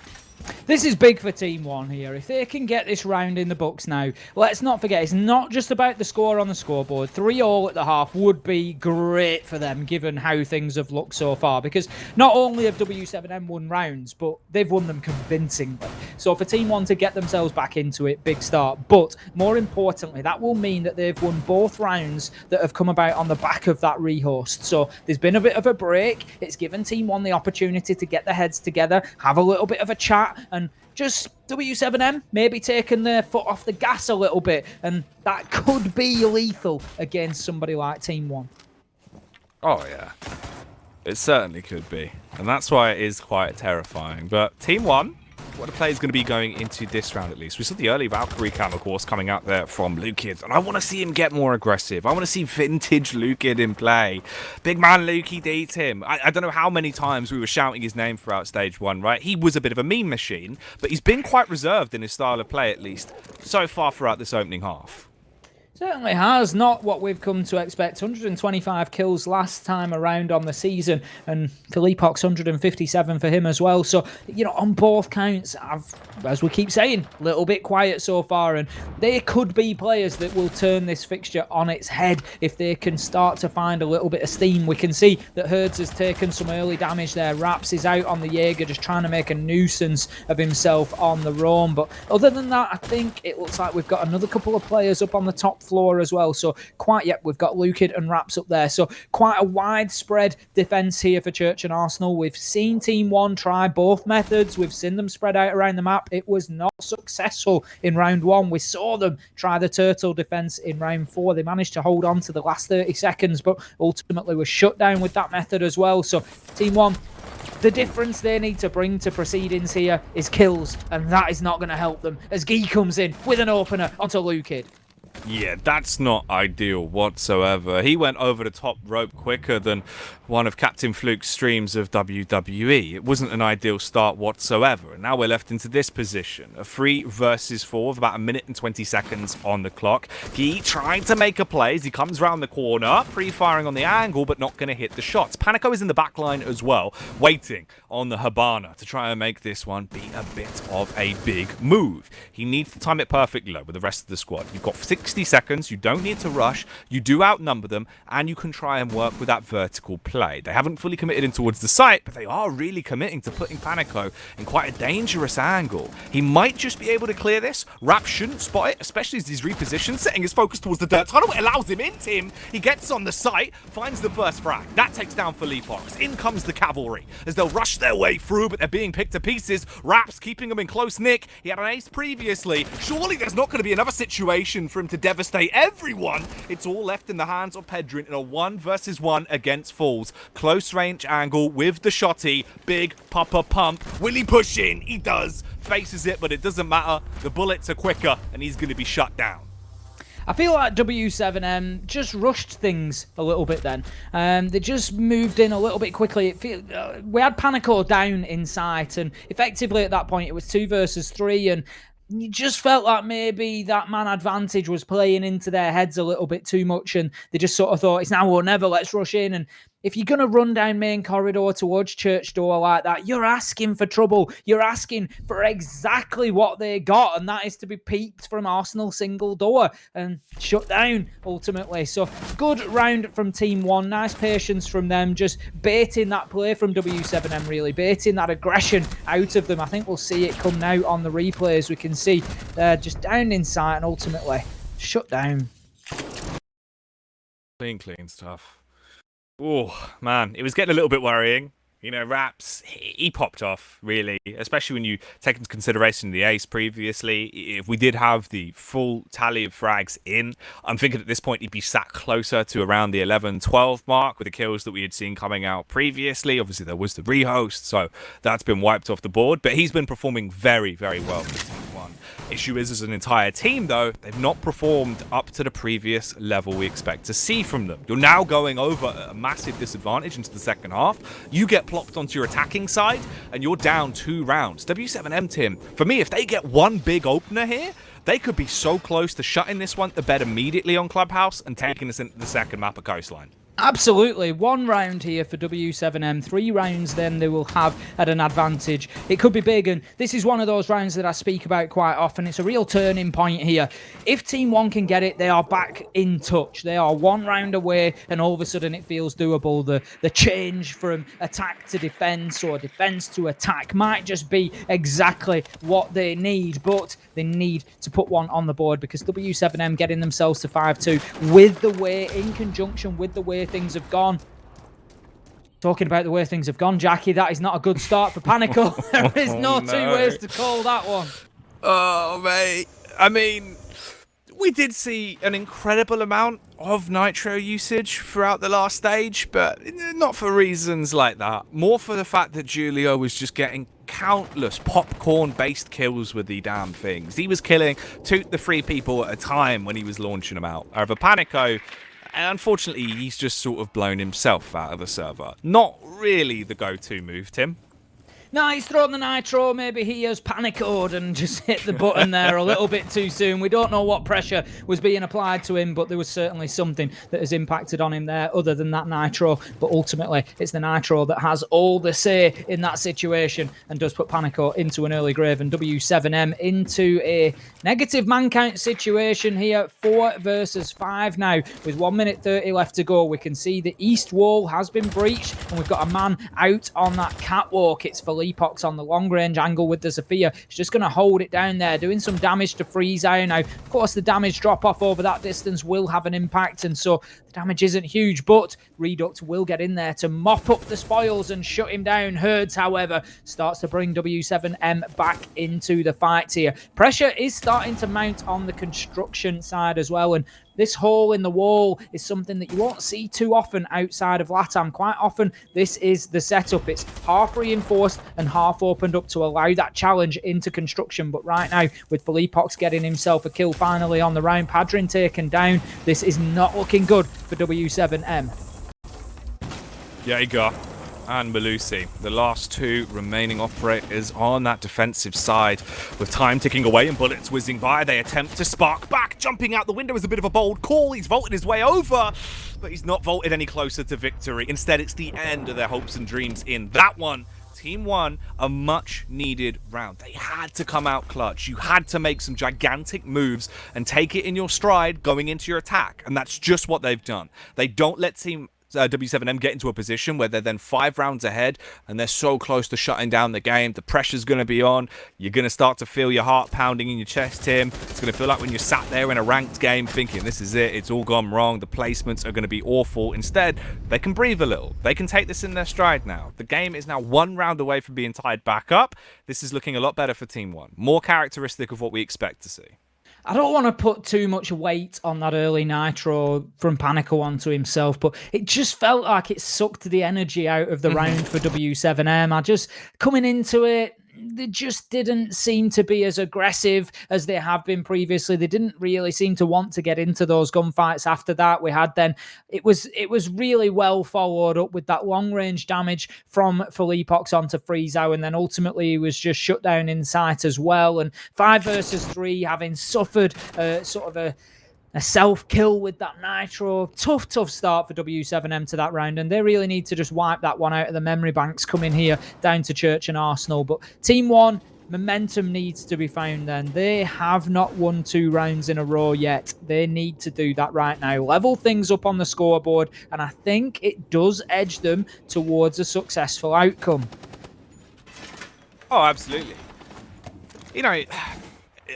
This is big for Team 1 here. If they can get this round in the books now, let's not forget, it's not just about the score on the scoreboard. 3-all at the half would be great for them, given how things have looked so far, because not only have W7M won rounds, but they've won them convincingly. So for Team 1 to get themselves back into it, big start. But more importantly, that will mean that they've won both rounds that have come about on the back of that rehost. So there's been a bit of a break. It's given Team 1 the opportunity to get their heads together, have a little bit of a chat, and just W7M maybe taking their foot off the gas a little bit, and that could be lethal against somebody like Team 1. Oh, yeah. It certainly could be. And that's why it is quite terrifying. But Team 1, what a play is going to be going into this round at least. We saw the early Valkyrie cam, of course, coming out there from Lukid, and I want to see him get more aggressive. I want to see vintage Lukid in play. Big man Lukid eat him. I don't know how many times we were shouting his name throughout stage 1, right? He was a bit of a meme machine, but he's been quite reserved in his style of play, at least, so far throughout this opening half. Certainly has. Not what we've come to expect. 125 kills last time around on the season, and Philippok's 157 for him as well. So, you know, on both counts, as we keep saying, a little bit quiet so far, and they could be players that will turn this fixture on its head if they can start to find a little bit of steam. We can see that Herds has taken some early damage there. Raps is out on the Jaeger, just trying to make a nuisance of himself on the roam. But other than that, I think it looks like we've got another couple of players up on the top floor as well. So we've got Lukid and Raps up there. So quite a widespread defense here for Church and Arsenal. We've seen Team 1 try both methods. We've seen them spread out around the map. It was not successful in round 1. We saw them try the turtle defense in round 4. They managed to hold on to the last 30 seconds, but ultimately were shut down with that method as well. So Team 1, the difference they need to bring to proceedings here is kills, and that is not going to help them as Guy comes in with an opener onto Lukid. Yeah, that's not ideal whatsoever. He went over the top rope quicker than one of Captain Fluke's streams of WWE. It wasn't an ideal start whatsoever. And now we're left into this position. A 3 versus 4 with about 1 minute and 20 seconds on the clock. He trying to make a play as he comes around the corner, pre-firing on the angle, but not going to hit the shots. Panico is in the back line as well, waiting on the Habana to try and make this one be a bit of a big move. He needs to time it perfectly though with the rest of the squad. You've got 60 seconds, you don't need to rush, you do outnumber them, and you can try and work with that vertical play. They haven't fully committed in towards the site, but they are really committing to putting Panico in quite a dangerous angle. He might just be able to clear this. Rap shouldn't spot it, especially as he's repositioned, setting his focus towards the dirt tunnel. It allows him into him. He gets on the site, finds the first frag. That takes down Philippok. In comes the cavalry as they'll rush their way through, but they're being picked to pieces. Rap's keeping them in close nick. He had an ace previously. Surely there's not going to be another situation for him to devastate everyone. It's all left in the hands of Pedrin in a 1 versus 1 against Falls. Close range angle with the shotty. Big Papa pump. Will he push in? He does. Faces it, but it doesn't matter. The bullets are quicker, and he's going to be shut down. I feel like W7M just rushed things a little bit then. They just moved in a little bit quickly. We had Panico down in sight, and effectively at that point it was 2 versus 3, and you just felt like maybe that man advantage was playing into their heads a little bit too much, and they just sort of thought, it's now or never, let's rush in. And if you're going to run down main corridor towards Church Door like that, you're asking for trouble. You're asking for exactly what they got, and that is to be peeked from Arsenal single door and shut down, ultimately. So, good round from Team 1. Nice patience from them, just baiting that play from W7M, really. Baiting that aggression out of them. I think we'll see it come now on the replays. We can see they're just down in sight and ultimately shut down. Clean stuff. Oh, man, it was getting a little bit worrying. You know, Raps, he popped off, really, especially when you take into consideration the ace previously. If we did have the full tally of frags in, I'm thinking at this point he'd be sat closer to around the 11-12 mark with the kills that we had seen coming out previously. Obviously, there was the rehost, so that's been wiped off the board, but he's been performing very, very well for Team 1. Issue is, as an entire team, though, they've not performed up to the previous level we expect to see from them. You're now going over a massive disadvantage into the second half. You get plopped onto your attacking side, and you're down 2 rounds. W7M team, for me, if they get one big opener here, they could be so close to shutting this one to bed immediately on Clubhouse and taking us into the second map of Coastline. Absolutely. 1 round here for W7M. 3 rounds then they will have at an advantage. It could be big, and this is one of those rounds that I speak about quite often. It's a real turning point here. If Team 1 can get it, they are back in touch. They are 1 round away, and all of a sudden it feels doable. The change from attack to defense or defense to attack might just be exactly what they need, but they need to put one on the board because W7M getting themselves to 5-2 with the way, in conjunction with the way things have gone. Talking about the way things have gone, Jackie, that is not a good start for Panicle. There is no two ways to call that one. Oh, mate. I mean, we did see an incredible amount of nitro usage throughout the last stage, but not for reasons like that. More for the fact that Julio was just getting countless popcorn-based kills with the damn things. He was killing 2 to 3 people at a time when he was launching them out. However, Panico, unfortunately, he's just sort of blown himself out of the server. Not really the go-to move, Tim. No, he's thrown the nitro. Maybe he has panicked and just hit the button there a little bit too soon. We don't know what pressure was being applied to him, but there was certainly something that has impacted on him there other than that nitro. But ultimately, it's the nitro that has all the say in that situation and does put Panico into an early grave and W7M into a negative man count situation here. 4 versus 5 now with 1 minute 30 left to go. We can see the east wall has been breached and we've got a man out on that catwalk. It's for Leapox on the long-range angle with the Sophia. He's just going to hold it down there, doing some damage to Freezer. Now, of course, the damage drop-off over that distance will have an impact, and so the damage isn't huge, but Reduct will get in there to mop up the spoils and shut him down. Herds, however, starts to bring W7M back into the fight here. Pressure is starting to mount on the construction side as well, and this hole in the wall is something that you won't see too often outside of LATAM. Quite often, this is the setup. It's half reinforced and half opened up to allow that challenge into construction. But right now, with Felipox getting himself a kill finally on the round, Padrin taken down, this is not looking good for W7M. Jaeger and Malusi, the last 2 remaining operators on that defensive side. With time ticking away and bullets whizzing by, they attempt to spark back. Jumping out the window is a bit of a bold call. He's vaulted his way over, but he's not vaulted any closer to victory. Instead, it's the end of their hopes and dreams in that one. Team 1, a much needed round. They had to come out clutch. You had to make some gigantic moves and take it in your stride going into your attack. And that's just what they've done. They don't let Team W7M get into a position where they're then 5 rounds ahead and they're so close to shutting down the game. The pressure's going to be on. You're going to start to feel your heart pounding in your chest, Tim. It's going to feel like when you're sat there in a ranked game thinking, this is it, it's all gone wrong, the placements are going to be awful. Instead, they can breathe a little. They can take this in their stride now. The game is now 1 round away from being tied back up. This is looking a lot better for Team 1. More characteristic of what we expect to see. I don't want to put too much weight on that early nitro from Panico onto himself, but it just felt like it sucked the energy out of the round for W7M. I just, coming into it, they just didn't seem to be as aggressive as they have been previously. They didn't really seem to want to get into those gunfights after that. We had then, it was really well followed up with that long range damage from Felipox onto Freezow, and then ultimately he was just shut down in sight as well. And 5 versus 3, having suffered sort of a self-kill with that nitro. Tough start for W7M to that round, and they really need to just wipe that one out of the memory banks coming here down to Church and Arsenal. But Team 1, momentum needs to be found then. They have not won 2 rounds in a row yet. They need to do that right now. Level things up on the scoreboard, and I think it does edge them towards a successful outcome. Oh, absolutely. You know,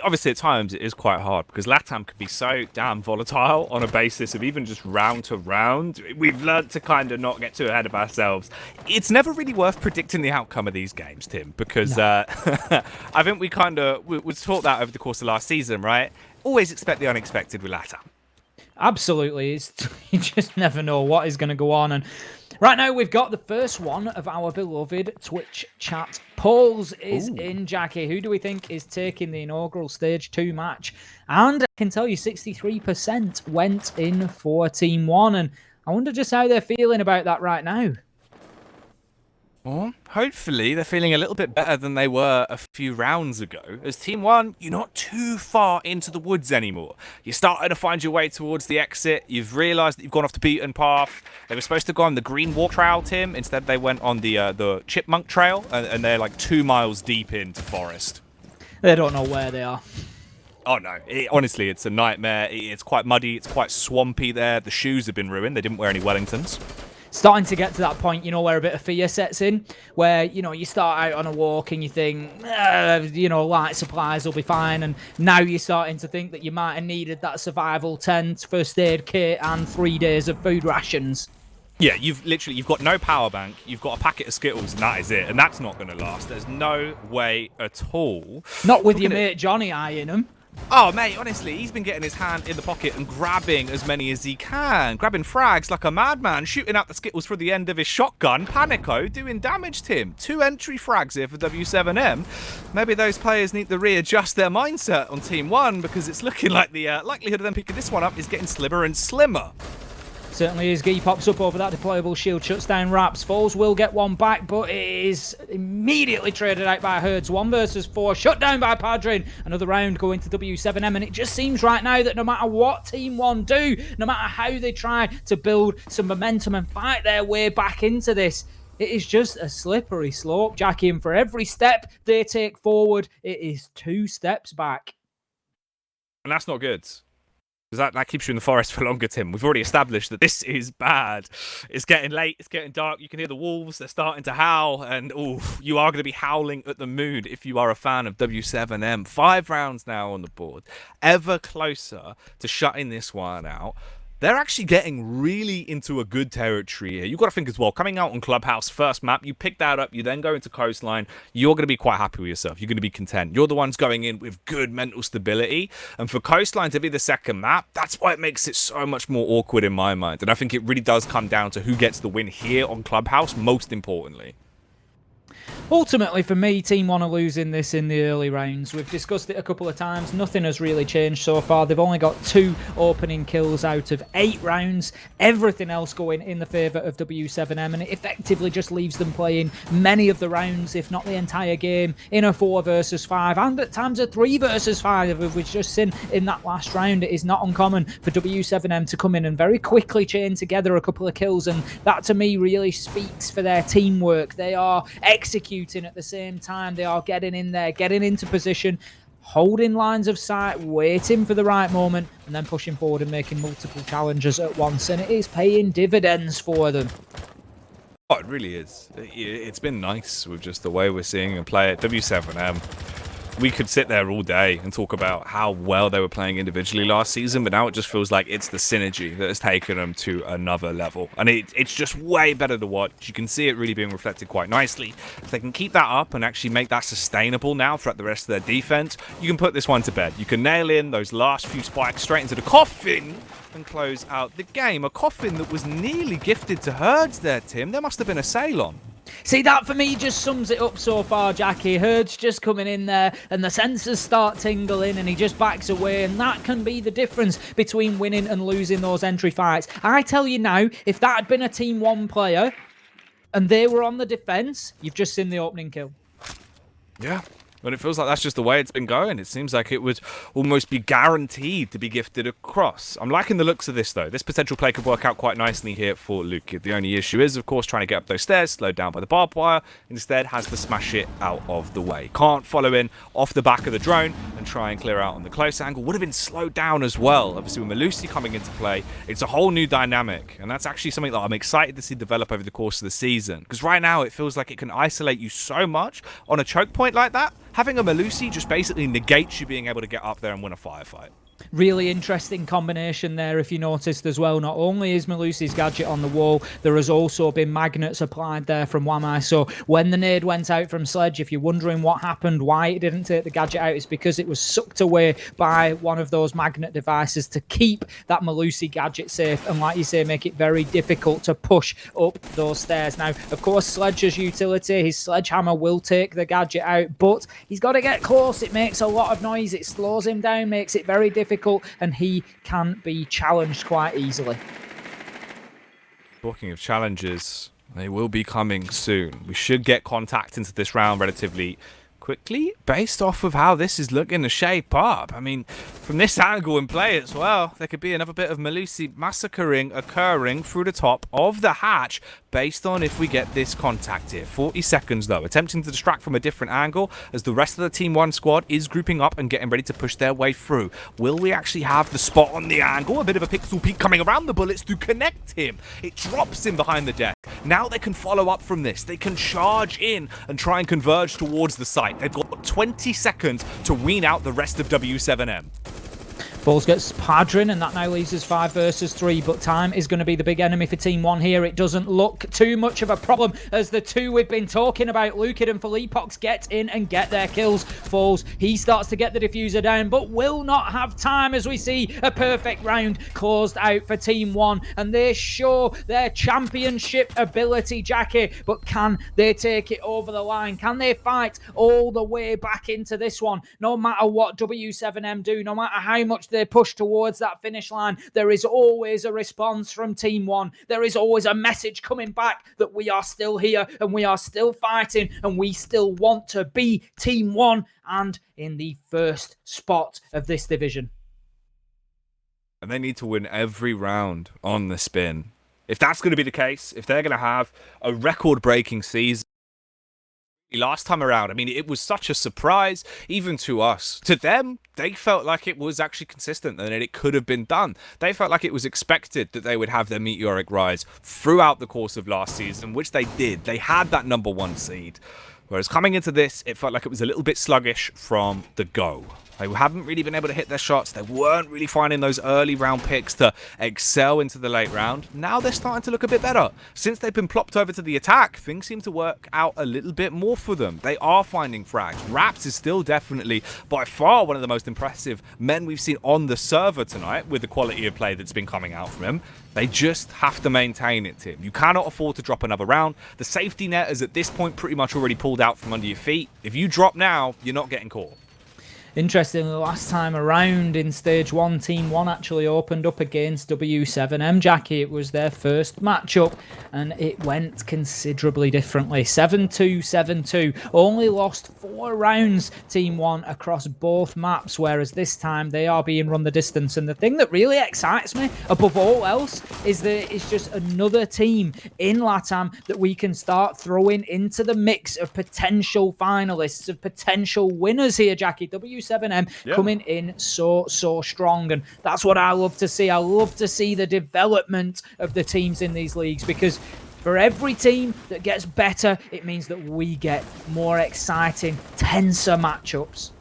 obviously at times it is quite hard because LATAM can be so damn volatile on a basis of even just round to round. We've learned to kind of not get too ahead of ourselves. It's never really worth predicting the outcome of these games, Tim, because I think we taught that over the course of last season, right? Always expect the unexpected with LATAM. Absolutely. You just never know what is going to go on. And right now, we've got the first one of our beloved Twitch chat polls is in, Jackie. Who do we think is taking the inaugural Stage 2 match? And I can tell you 63% went in for Team 1. And I wonder just how they're feeling about that right now. Well, hopefully they're feeling a little bit better than they were a few rounds ago. As Team 1, you're not too far into the woods anymore. You're starting to find your way towards the exit. You've realised that you've gone off the beaten path. They were supposed to go on the green walk trail, Tim. Instead, they went on the chipmunk trail, and they're like 2 miles deep into forest. They don't know where they are. Oh, no. Honestly, it's a nightmare. It's quite muddy. It's quite swampy there. The shoes have been ruined. They didn't wear any Wellingtons. Starting to get to that point, you know, where a bit of fear sets in, where, you know, you start out on a walk and you think, you know, light supplies will be fine. And now you're starting to think that you might have needed that survival tent, first aid kit, and 3 days of food rations. Yeah, you've got no power bank, you've got a packet of Skittles, and that is it. And that's not going to last. There's no way at all. Not with your mate Johnny eyeing him. Oh, mate, honestly, he's been getting his hand in the pocket and grabbing as many as he can. Grabbing frags like a madman, shooting out the Skittles through the end of his shotgun. Panico doing damage to him. 2 entry frags here for W7M. Maybe those players need to readjust their mindset on Team 1 because it's looking like the likelihood of them picking this one up is getting slimmer and slimmer. Certainly as Gee pops up over that deployable shield, shuts down Raps. Falls will get one back, but it is immediately traded out by Herds. 1 versus 4, shut down by Padrin. Another round going to W7M, and it just seems right now that no matter what Team 1 do, no matter how they try to build some momentum and fight their way back into this, it is just a slippery slope, Jackie, and for every step they take forward, it is 2 steps back. And that's not good. Because that keeps you in the forest for longer, Tim. We've already established that this is bad. It's getting late. It's getting dark. You can hear the wolves. They're starting to howl. And, you are going to be howling at the moon if you are a fan of W7M. 5 rounds now on the board. Ever closer to shutting this one out. They're actually getting really into a good territory here. You've got to think as well, coming out on Clubhouse, first map, you pick that up, you then go into Coastline, you're going to be quite happy with yourself. You're going to be content. You're the ones going in with good mental stability. And for Coastline to be the second map, that's why it makes it so much more awkward in my mind. And I think it really does come down to who gets the win here on Clubhouse, most importantly. Ultimately, for me, Team 1 are losing this in the early rounds. We've discussed it a couple of times. Nothing has really changed so far. They've only got 2 opening kills out of 8 rounds. Everything else going in the favour of W7M, and it effectively just leaves them playing many of the rounds, if not the entire game, in a 4 versus 5, and at times a 3 versus 5, as we've just seen in that last round. It is not uncommon for W7M to come in and very quickly chain together a couple of kills, and that to me really speaks for their teamwork. They are executing at the same time. They are getting in there, getting into position, holding lines of sight, waiting for the right moment, and then pushing forward and making multiple challenges at once, and it is paying dividends for them. Oh, it really is. It's been nice with just the way we're seeing them play at W7M. We could sit there all day and talk about how well they were playing individually last season, but now it just feels like it's the synergy that has taken them to another level. And it's just way better to watch. You can see it really being reflected quite nicely. If they can keep that up and actually make that sustainable now throughout the rest of their defense, you can put this one to bed. You can nail in those last few spikes straight into the coffin and close out the game. A coffin that was nearly gifted to Herds there, Tim. There must have been a sale on. See, that for me just sums it up so far, Jackie. Herd's just coming in there and the sensors start tingling and he just backs away, and that can be the difference between winning and losing those entry fights. I tell you now, if that had been a Team 1 player and they were on the defense, you've just seen the opening kill. Yeah. But it feels like that's just the way it's been going. It seems like it would almost be guaranteed to be gifted across. I'm liking the looks of this, though. This potential play could work out quite nicely here for Luke. The only issue is, of course, trying to get up those stairs, slowed down by the barbed wire. Instead, has to smash it out of the way. Can't follow in off the back of the drone and try and clear out on the close angle. Would have been slowed down as well. Obviously, with Melusi coming into play, it's a whole new dynamic. And that's actually something that I'm excited to see develop over the course of the season. Because right now, it feels like it can isolate you so much on a choke point like that. Having a Melusi just basically negates you being able to get up there and win a firefight. Really interesting combination there, if you noticed as well. Not only is Melusi's gadget on the wall, there has also been magnets applied there from oNe. So when the nade went out from Sledge, if you're wondering what happened, why it didn't take the gadget out, it's because it was sucked away by one of those magnet devices to keep that Melusi gadget safe, and like you say, make it very difficult to push up those stairs. Now, of course, Sledge's utility, his sledgehammer will take the gadget out, but he's got to get close. It makes a lot of noise. It slows him down, makes it very difficult, and he can be challenged quite easily. Talking of challenges, They will be coming soon. We should get contact into this round relatively quickly, based off of how this is looking to shape up. I mean, from this angle in play as well, there could be another bit of Melusi massacring occurring through the top of the hatch, based on if we get this contact here. 40 seconds though, attempting to distract from a different angle as the rest of the Team 1 squad is grouping up and getting ready to push their way through. Will we actually have the spot on the angle? A bit of a pixel peek coming around the bullets to connect him. It drops him behind the deck. Now they can follow up from this. They can charge in and try and converge towards the site. They've got 20 seconds to wean out the rest of W7M. Falls gets Padrin, and that now leaves us 5 versus 3, but time is going to be the big enemy for Team 1 here. It doesn't look too much of a problem as the two we've been talking about, Lukid and Felipox, get in and get their kills. Falls, he starts to get the diffuser down, but will not have time as we see a perfect round closed out for Team 1, and they show their championship ability, Jackie, but can they take it over the line? Can they fight all the way back into this one? No matter what W7M do, no matter how much they push towards that finish line, there is always a response from Team 1. There is always a message coming back that we are still here and we are still fighting and we still want to be Team 1 and in the first spot of this division. And they need to win every round on the spin. If that's going to be the case, if they're going to have a record-breaking season, last time around, I mean, it was such a surprise, even to us. To them, they felt like it was actually consistent and that it could have been done. They felt like it was expected that they would have their meteoric rise throughout the course of last season, which they did. They had that #1 seed. Whereas coming into this, it felt like it was a little bit sluggish from the go. They haven't really been able to hit their shots. They weren't really finding those early round picks to excel into the late round. Now they're starting to look a bit better. Since they've been plopped over to the attack, things seem to work out a little bit more for them. They are finding frags. Raps is still definitely by far one of the most impressive men we've seen on the server tonight with the quality of play that's been coming out from him. They just have to maintain it, Tim. You cannot afford to drop another round. The safety net is at this point pretty much already pulled out from under your feet. If you drop now, you're not getting caught. Interestingly, last time around in Stage 1, Team 1 actually opened up against W7M, Jackie. It was their first matchup, and it went considerably differently. 7-2, 7-2. Only lost 4 rounds, Team 1, across both maps, whereas this time they are being run the distance. And the thing that really excites me, above all else, is that it's just another team in LATAM that we can start throwing into the mix of potential finalists, of potential winners here, Jackie. W7M coming in so strong, and that's what I love to see. I love to see the development of the teams in these leagues, because for every team that gets better, it means that we get more exciting, tenser matchups.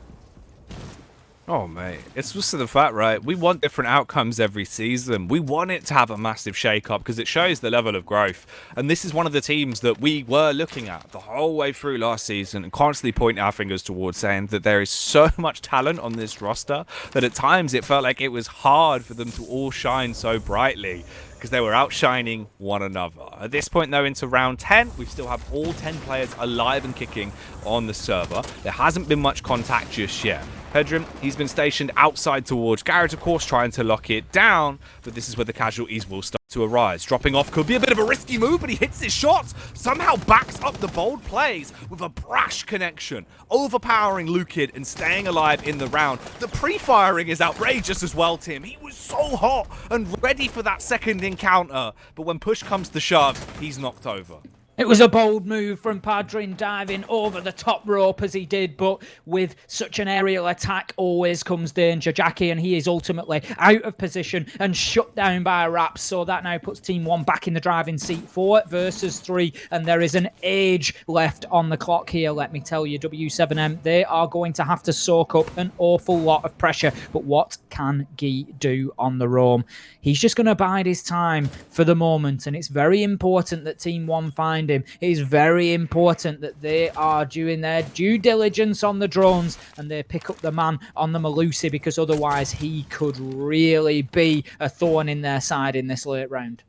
Oh, mate, it's just the fact, right? We want different outcomes every season. We want it to have a massive shake-up because it shows the level of growth. And this is one of the teams that we were looking at the whole way through last season and constantly pointing our fingers towards, saying that there is so much talent on this roster that at times it felt like it was hard for them to all shine so brightly, because they were outshining one another. At this point, though, into round 10, we still have all 10 players alive and kicking on the server. There hasn't been much contact just yet. Pedram, he's been stationed outside towards Garrett, of course, trying to lock it down, but this is where the casualties will start to arise. Dropping off could be a bit of a risky move, but he hits his shots, somehow backs up the bold plays with a brash connection, overpowering Lukid and staying alive in the round. The pre-firing is outrageous as well, Tim. He was so hot and ready for that second encounter, but when push comes to shove, he's knocked over. It was a bold move from Padrin, diving over the top rope as he did, but with such an aerial attack always comes danger, Jackie, and he is ultimately out of position and shut down by Raps, so that now puts Team 1 back in the driving seat. 4 versus 3, and there is an age left on the clock here, let me tell you. W7M, they are going to have to soak up an awful lot of pressure, but what can Guy do on the roam? He's just going to bide his time for the moment, and it's very important that Team 1 find him. It is very important that they are doing their due diligence on the drones and they pick up the man on the Melusi, because otherwise he could really be a thorn in their side in this late round.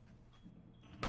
Oh,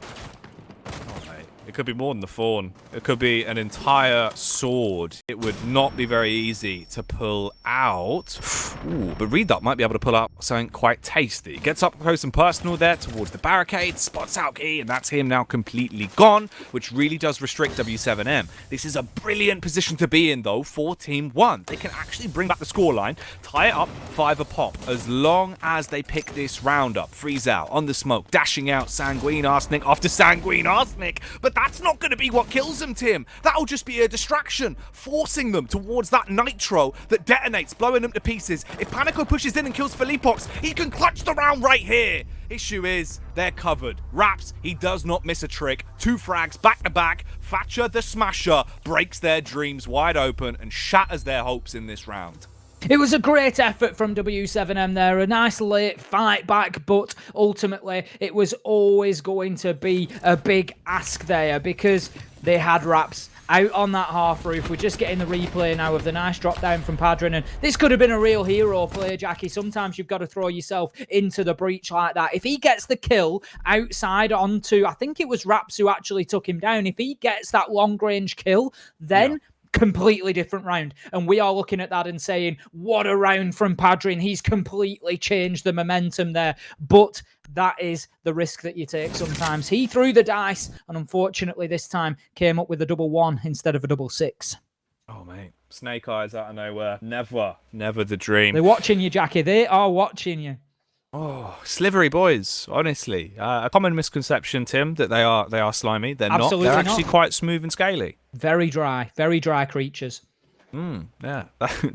mate. It could be more than the fawn. It could be an entire sword. It would not be very easy to pull out. Ooh, but Readup might be able to pull out something quite tasty. Gets up close and personal there towards the barricade, spots out Key, and that's him now completely gone, which really does restrict W7M. This is a brilliant position to be in, though, for Team 1. They can actually bring back the scoreline, tie it up 5 a pop, as long as they pick this round up. Freeze out on the smoke, dashing out Sanguine Arsenic after Sanguine Arsenic, but that's not going to be what kills them, Tim. That'll just be a distraction, forcing them towards that nitro that detonates, blowing them to pieces. If Panico pushes in and kills Felipox, he can clutch the round right here. Issue is, they're covered. Raps, he does not miss a trick. 2 frags back to back. Thatcher the Smasher breaks their dreams wide open and shatters their hopes in this round. It was a great effort from W7M there, a nice late fight back, but ultimately it was always going to be a big ask there because they had Raps out on that half roof. We're just getting the replay now of the nice drop down from Padrin, and this could have been a real hero play, Jackie. Sometimes you've got to throw yourself into the breach like that. If he gets the kill outside onto, I think it was Raps who actually took him down, if he gets that long range kill, then... Yeah. Completely different round, and we are looking at that and saying, what a round from Padrin. He's completely changed the momentum there, but that is the risk that you take sometimes. He threw the dice, and unfortunately this time came up with a 1-1 instead of a 6-6. Oh mate, snake eyes out of nowhere. Never the dream. They're watching you, Jackie. They are watching you. Oh, slivery boys, honestly. A common misconception, Tim, that they are slimy. They're Absolutely not. They're actually quite smooth and scaly. Very dry creatures. Yeah,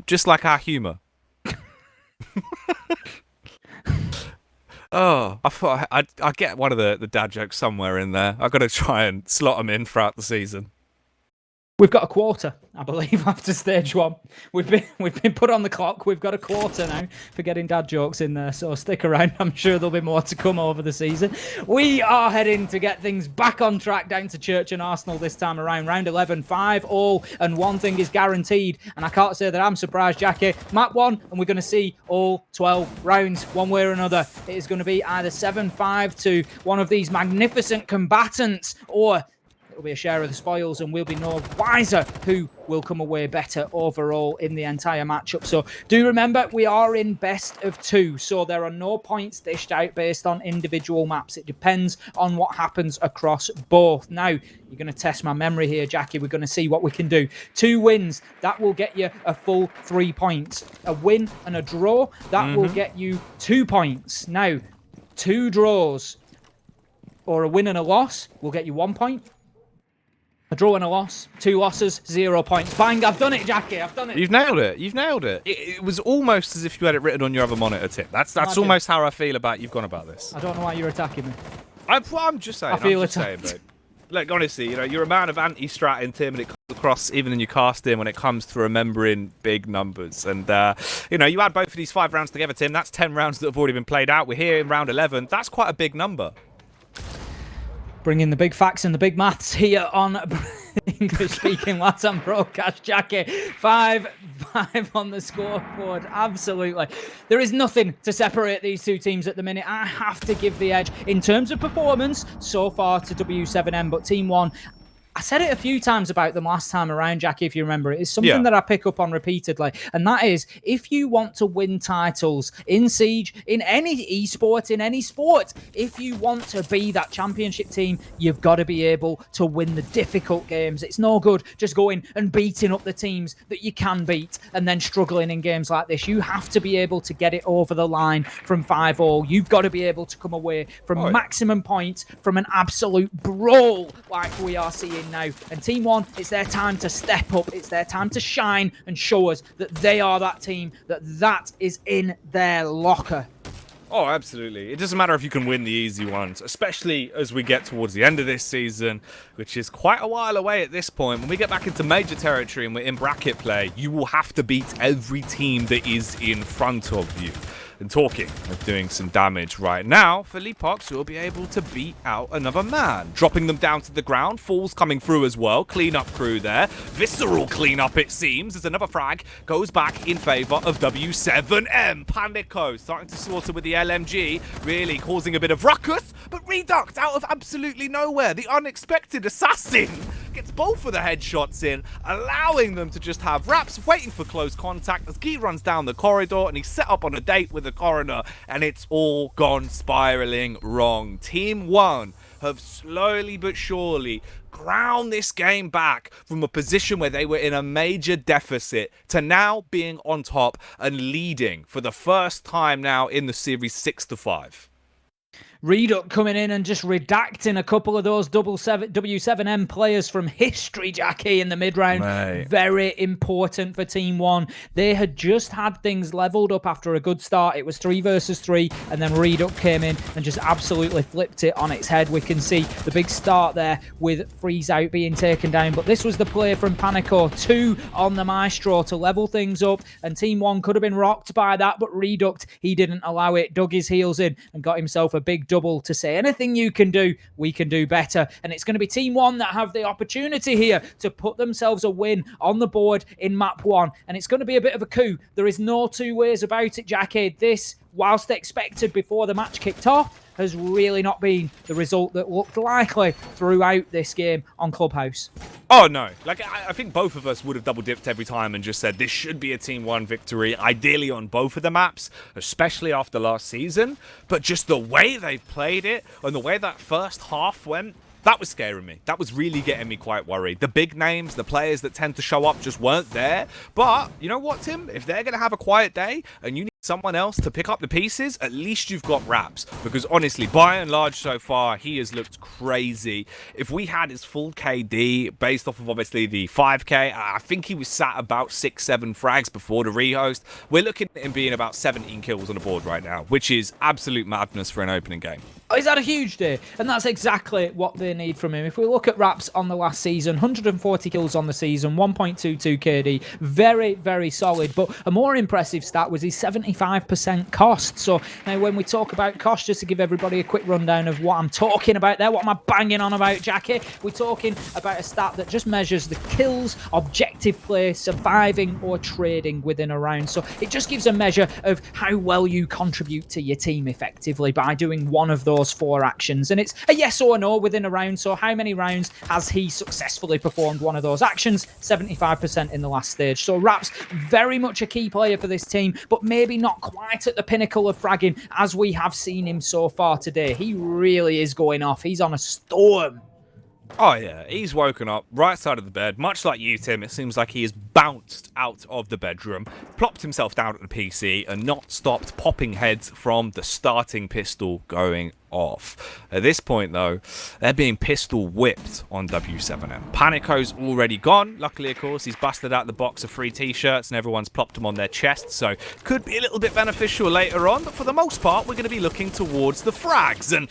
just like our humour. Oh, I thought I'd get one of the dad jokes somewhere in there. I've got to try and slot them in throughout the season. We've got a quarter, I believe, after stage 1. We've been put on the clock. We've got a quarter now for getting dad jokes in there, so stick around. I'm sure there'll be more to come over the season. We are heading to get things back on track down to Church and Arsenal this time around. Round 11, 5 all, and one thing is guaranteed, and I can't say that I'm surprised, Jackie. Map 1, and we're going to see all 12 rounds, one way or another. It is going to be either 7-5 to one of these magnificent combatants, or... it'll be a share of the spoils, and we'll be no wiser who will come away better overall in the entire matchup. So do remember, we are in best of 2, so there are no points dished out based on individual maps. It depends on what happens across both. Now, you're going to test my memory here, Jackie. We're going to see what we can do. 2 wins, that will get you a full 3 points. A win and a draw, that will get you 2 points. Now, 2 draws or a win and a loss will get you 1 point. A draw and a loss. 2 losses, 0 points. Bang, I've done it, Jackie. I've done it. You've nailed it. You've nailed it. It was almost as if you had it written on your other monitor, Tim. That's almost how I feel about you've gone about this. I don't know why you're attacking me. I'm just saying. I feel attacked. Saying, look, honestly, you're a man of anti-strat in Tim, and it comes across even in your casting when it comes to remembering big numbers. And, you add both of these 5 rounds together, Tim. That's 10 rounds that have already been played out. We're here in round 11. That's quite a big number. Bringing the big facts and the big maths here on English-speaking LATAM broadcast, Jackie. 5 on the scoreboard. Absolutely. There is nothing to separate these 2 teams at the minute. I have to give the edge in terms of performance so far to W7M, but Team 1... I said it a few times about them last time around, Jackie, if you remember. It's something that I pick up on repeatedly. And that is, if you want to win titles in Siege, in any esport, in any sport, if you want to be that championship team, you've got to be able to win the difficult games. It's no good just going and beating up the teams that you can beat and then struggling in games like this. You have to be able to get it over the line from 5-all. You've got to be able to come away from maximum points from an absolute brawl like we are seeing now. And Team 1, it's their time to step up. It's their time to shine and show us that they are that team, that is in their locker. Oh, absolutely. It doesn't matter if you can win the easy ones, especially as we get towards the end of this season, which is quite a while away at this point. When we get back into major territory and we're in bracket play, you will have to beat every team that is in front of you. And talking of doing some damage right now, Philippox will be able to beat out another man. Dropping them down to the ground, Falls coming through as well. Cleanup crew there. Visceral cleanup, it seems, as another frag goes back in favor of W7M. Panico starting to slaughter with the LMG, really causing a bit of ruckus, but Reduct out of absolutely nowhere. The unexpected assassin gets both of the headshots in, allowing them to just have Raps waiting for close contact as Guy runs down the corridor and he's set up on a date with the coroner, and it's all gone spiraling wrong. Team 1 have slowly but surely ground this game back from a position where they were in a major deficit to now being on top and leading for the first time now in the series 6-5. Reduct coming in and just redacting a couple of those W7M players from history, Jackie, in the mid-round. Mate. Very important for Team 1. They had just had things leveled up after a good start. It was 3 versus 3, and then Reduct came in and just absolutely flipped it on its head. We can see the big start there with Freeze Out being taken down, but this was the play from Panico. 2 on the Maestro to level things up, and Team 1 could have been rocked by that, but Reduct, he didn't allow it, dug his heels in, and got himself a big double to say anything you can do, we can do better. And it's going to be Team 1 that have the opportunity here to put themselves a win on the board in Map 1. And it's going to be a bit of a coup. There is no two ways about it, Jackie. This, whilst expected before the match kicked off, has really not been the result that looked likely throughout this game on Clubhouse. Oh, no. Like, I think both of us would have double-dipped every time and just said this should be a Team 1 victory, ideally on both of the maps, especially after last season. But just the way they've played it and the way that first half went, that was scaring me. That was really getting me quite worried. The big names, the players that tend to show up just weren't there. But you know what, Tim? If they're going to have a quiet day and you need someone else to pick up the pieces, at least you've got Raps. Because honestly, by and large so far, he has looked crazy. If we had his full KD, based off of obviously the 5k, I think he was sat about 6-7 frags before the rehost. We're looking at him being about 17 kills on the board right now, which is absolute madness for an opening game. He's had a huge day, and that's exactly what they need from him. If we look at Raps on the last season, 140 kills on the season, 1.22 KD, very, very solid. But a more impressive stat was his 75% cost. So now when we talk about cost, just to give everybody a quick rundown of what I'm talking about there, what am I banging on about, Jackie? We're talking about a stat that just measures the kills, objective play, surviving or trading within a round. So it just gives a measure of how well you contribute to your team effectively by doing one of those 4 actions, and it's a yes or no within a round. So how many rounds has he successfully performed one of those actions? 75% in the last stage. So Raps, very much a key player for this team, but maybe not quite at the pinnacle of fragging as we have seen him so far today. He really is going off. He's on a storm. Oh yeah, he's woken up right side of the bed, much like you, Tim. It seems like he has bounced out of the bedroom, plopped himself down at the PC, and not stopped popping heads from the starting pistol going off. At this point, though, they're being pistol whipped on W7M. Panico's already gone. Luckily, of course, he's busted out the box of free t-shirts and everyone's plopped them on their chests, so could be a little bit beneficial later on, but for the most part, we're going to be looking towards the frags, and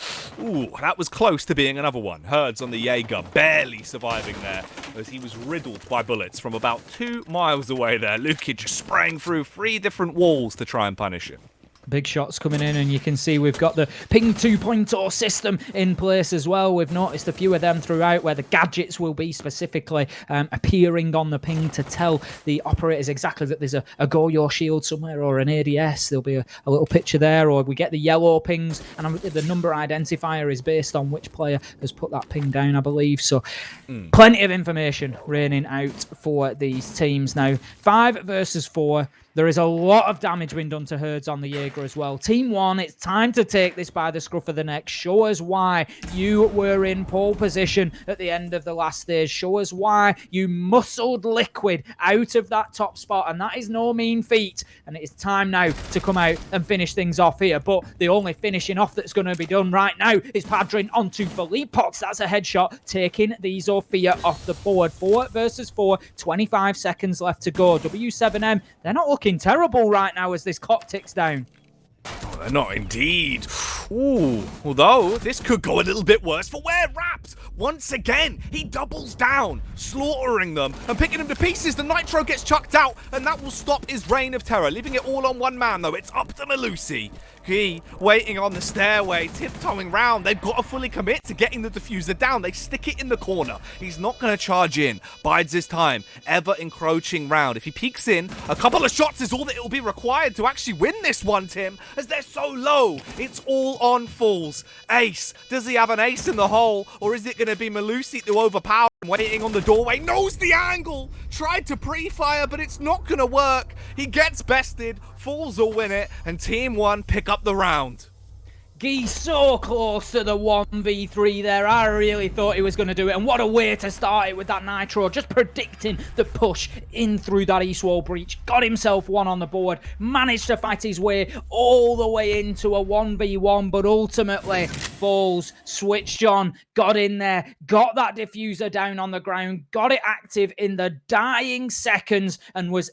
ooh, that was close to being another one. Herds on the Jaeger, barely surviving there, as he was riddled by bullets from about 2 miles away there. Luki just spraying through 3 different walls to try and punish him. Big shots coming in, and you can see we've got the ping 2.0 system in place as well. We've noticed a few of them throughout where the gadgets will be specifically appearing on the ping to tell the operators exactly that there's a Go Your Shield somewhere or an ADS. There'll be a little picture there, or we get the yellow pings, and the number identifier is based on which player has put that ping down, I believe. So plenty of information raining out for these teams now. 5 versus 4. There is a lot of damage being done to Herds on the Jaeger as well. Team 1, it's time to take this by the scruff of the neck. Show us why you were in pole position at the end of the last stage. Show us why you muscled Liquid out of that top spot. And that is no mean feat. And it is time now to come out and finish things off here. But the only finishing off that's going to be done right now is Padrin onto Philippox. That's a headshot, taking the Zofia off the board. 4 versus 4, 25 seconds left to go. W7M, they're not looking terrible right now as this clock ticks down. Oh, they're not indeed. Ooh, although this could go a little bit worse for Where Raps. Once again, he doubles down, slaughtering them and picking them to pieces. The Nitro gets chucked out, and that will stop his reign of terror, leaving it all on one man, though. It's up to Melusi. He waiting on the stairway, tiptoeing round. They've got to fully commit to getting the diffuser down. They stick it in the corner. He's not going to charge in. Bides his time, ever encroaching round. If he peeks in, a couple of shots is all that it will be required to actually win this one, Tim, as they're so low. It's all on Falls. Ace, does he have an ace in the hole, or is it going to be Melusi to overpower him? Waiting on the doorway, knows the angle, tried to pre-fire, but it's not going to work. He gets bested, Falls will win it, and Team 1 pick up the round. He's so close to the 1v3 there. I really thought he was going to do it. And what a way to start it with that Nitro. Just predicting the push in through that east wall breach. Got himself one on the board. Managed to fight his way all the way into a 1v1. But ultimately, Falls switched on. Got in there. Got that diffuser down on the ground. Got it active in the dying seconds. And was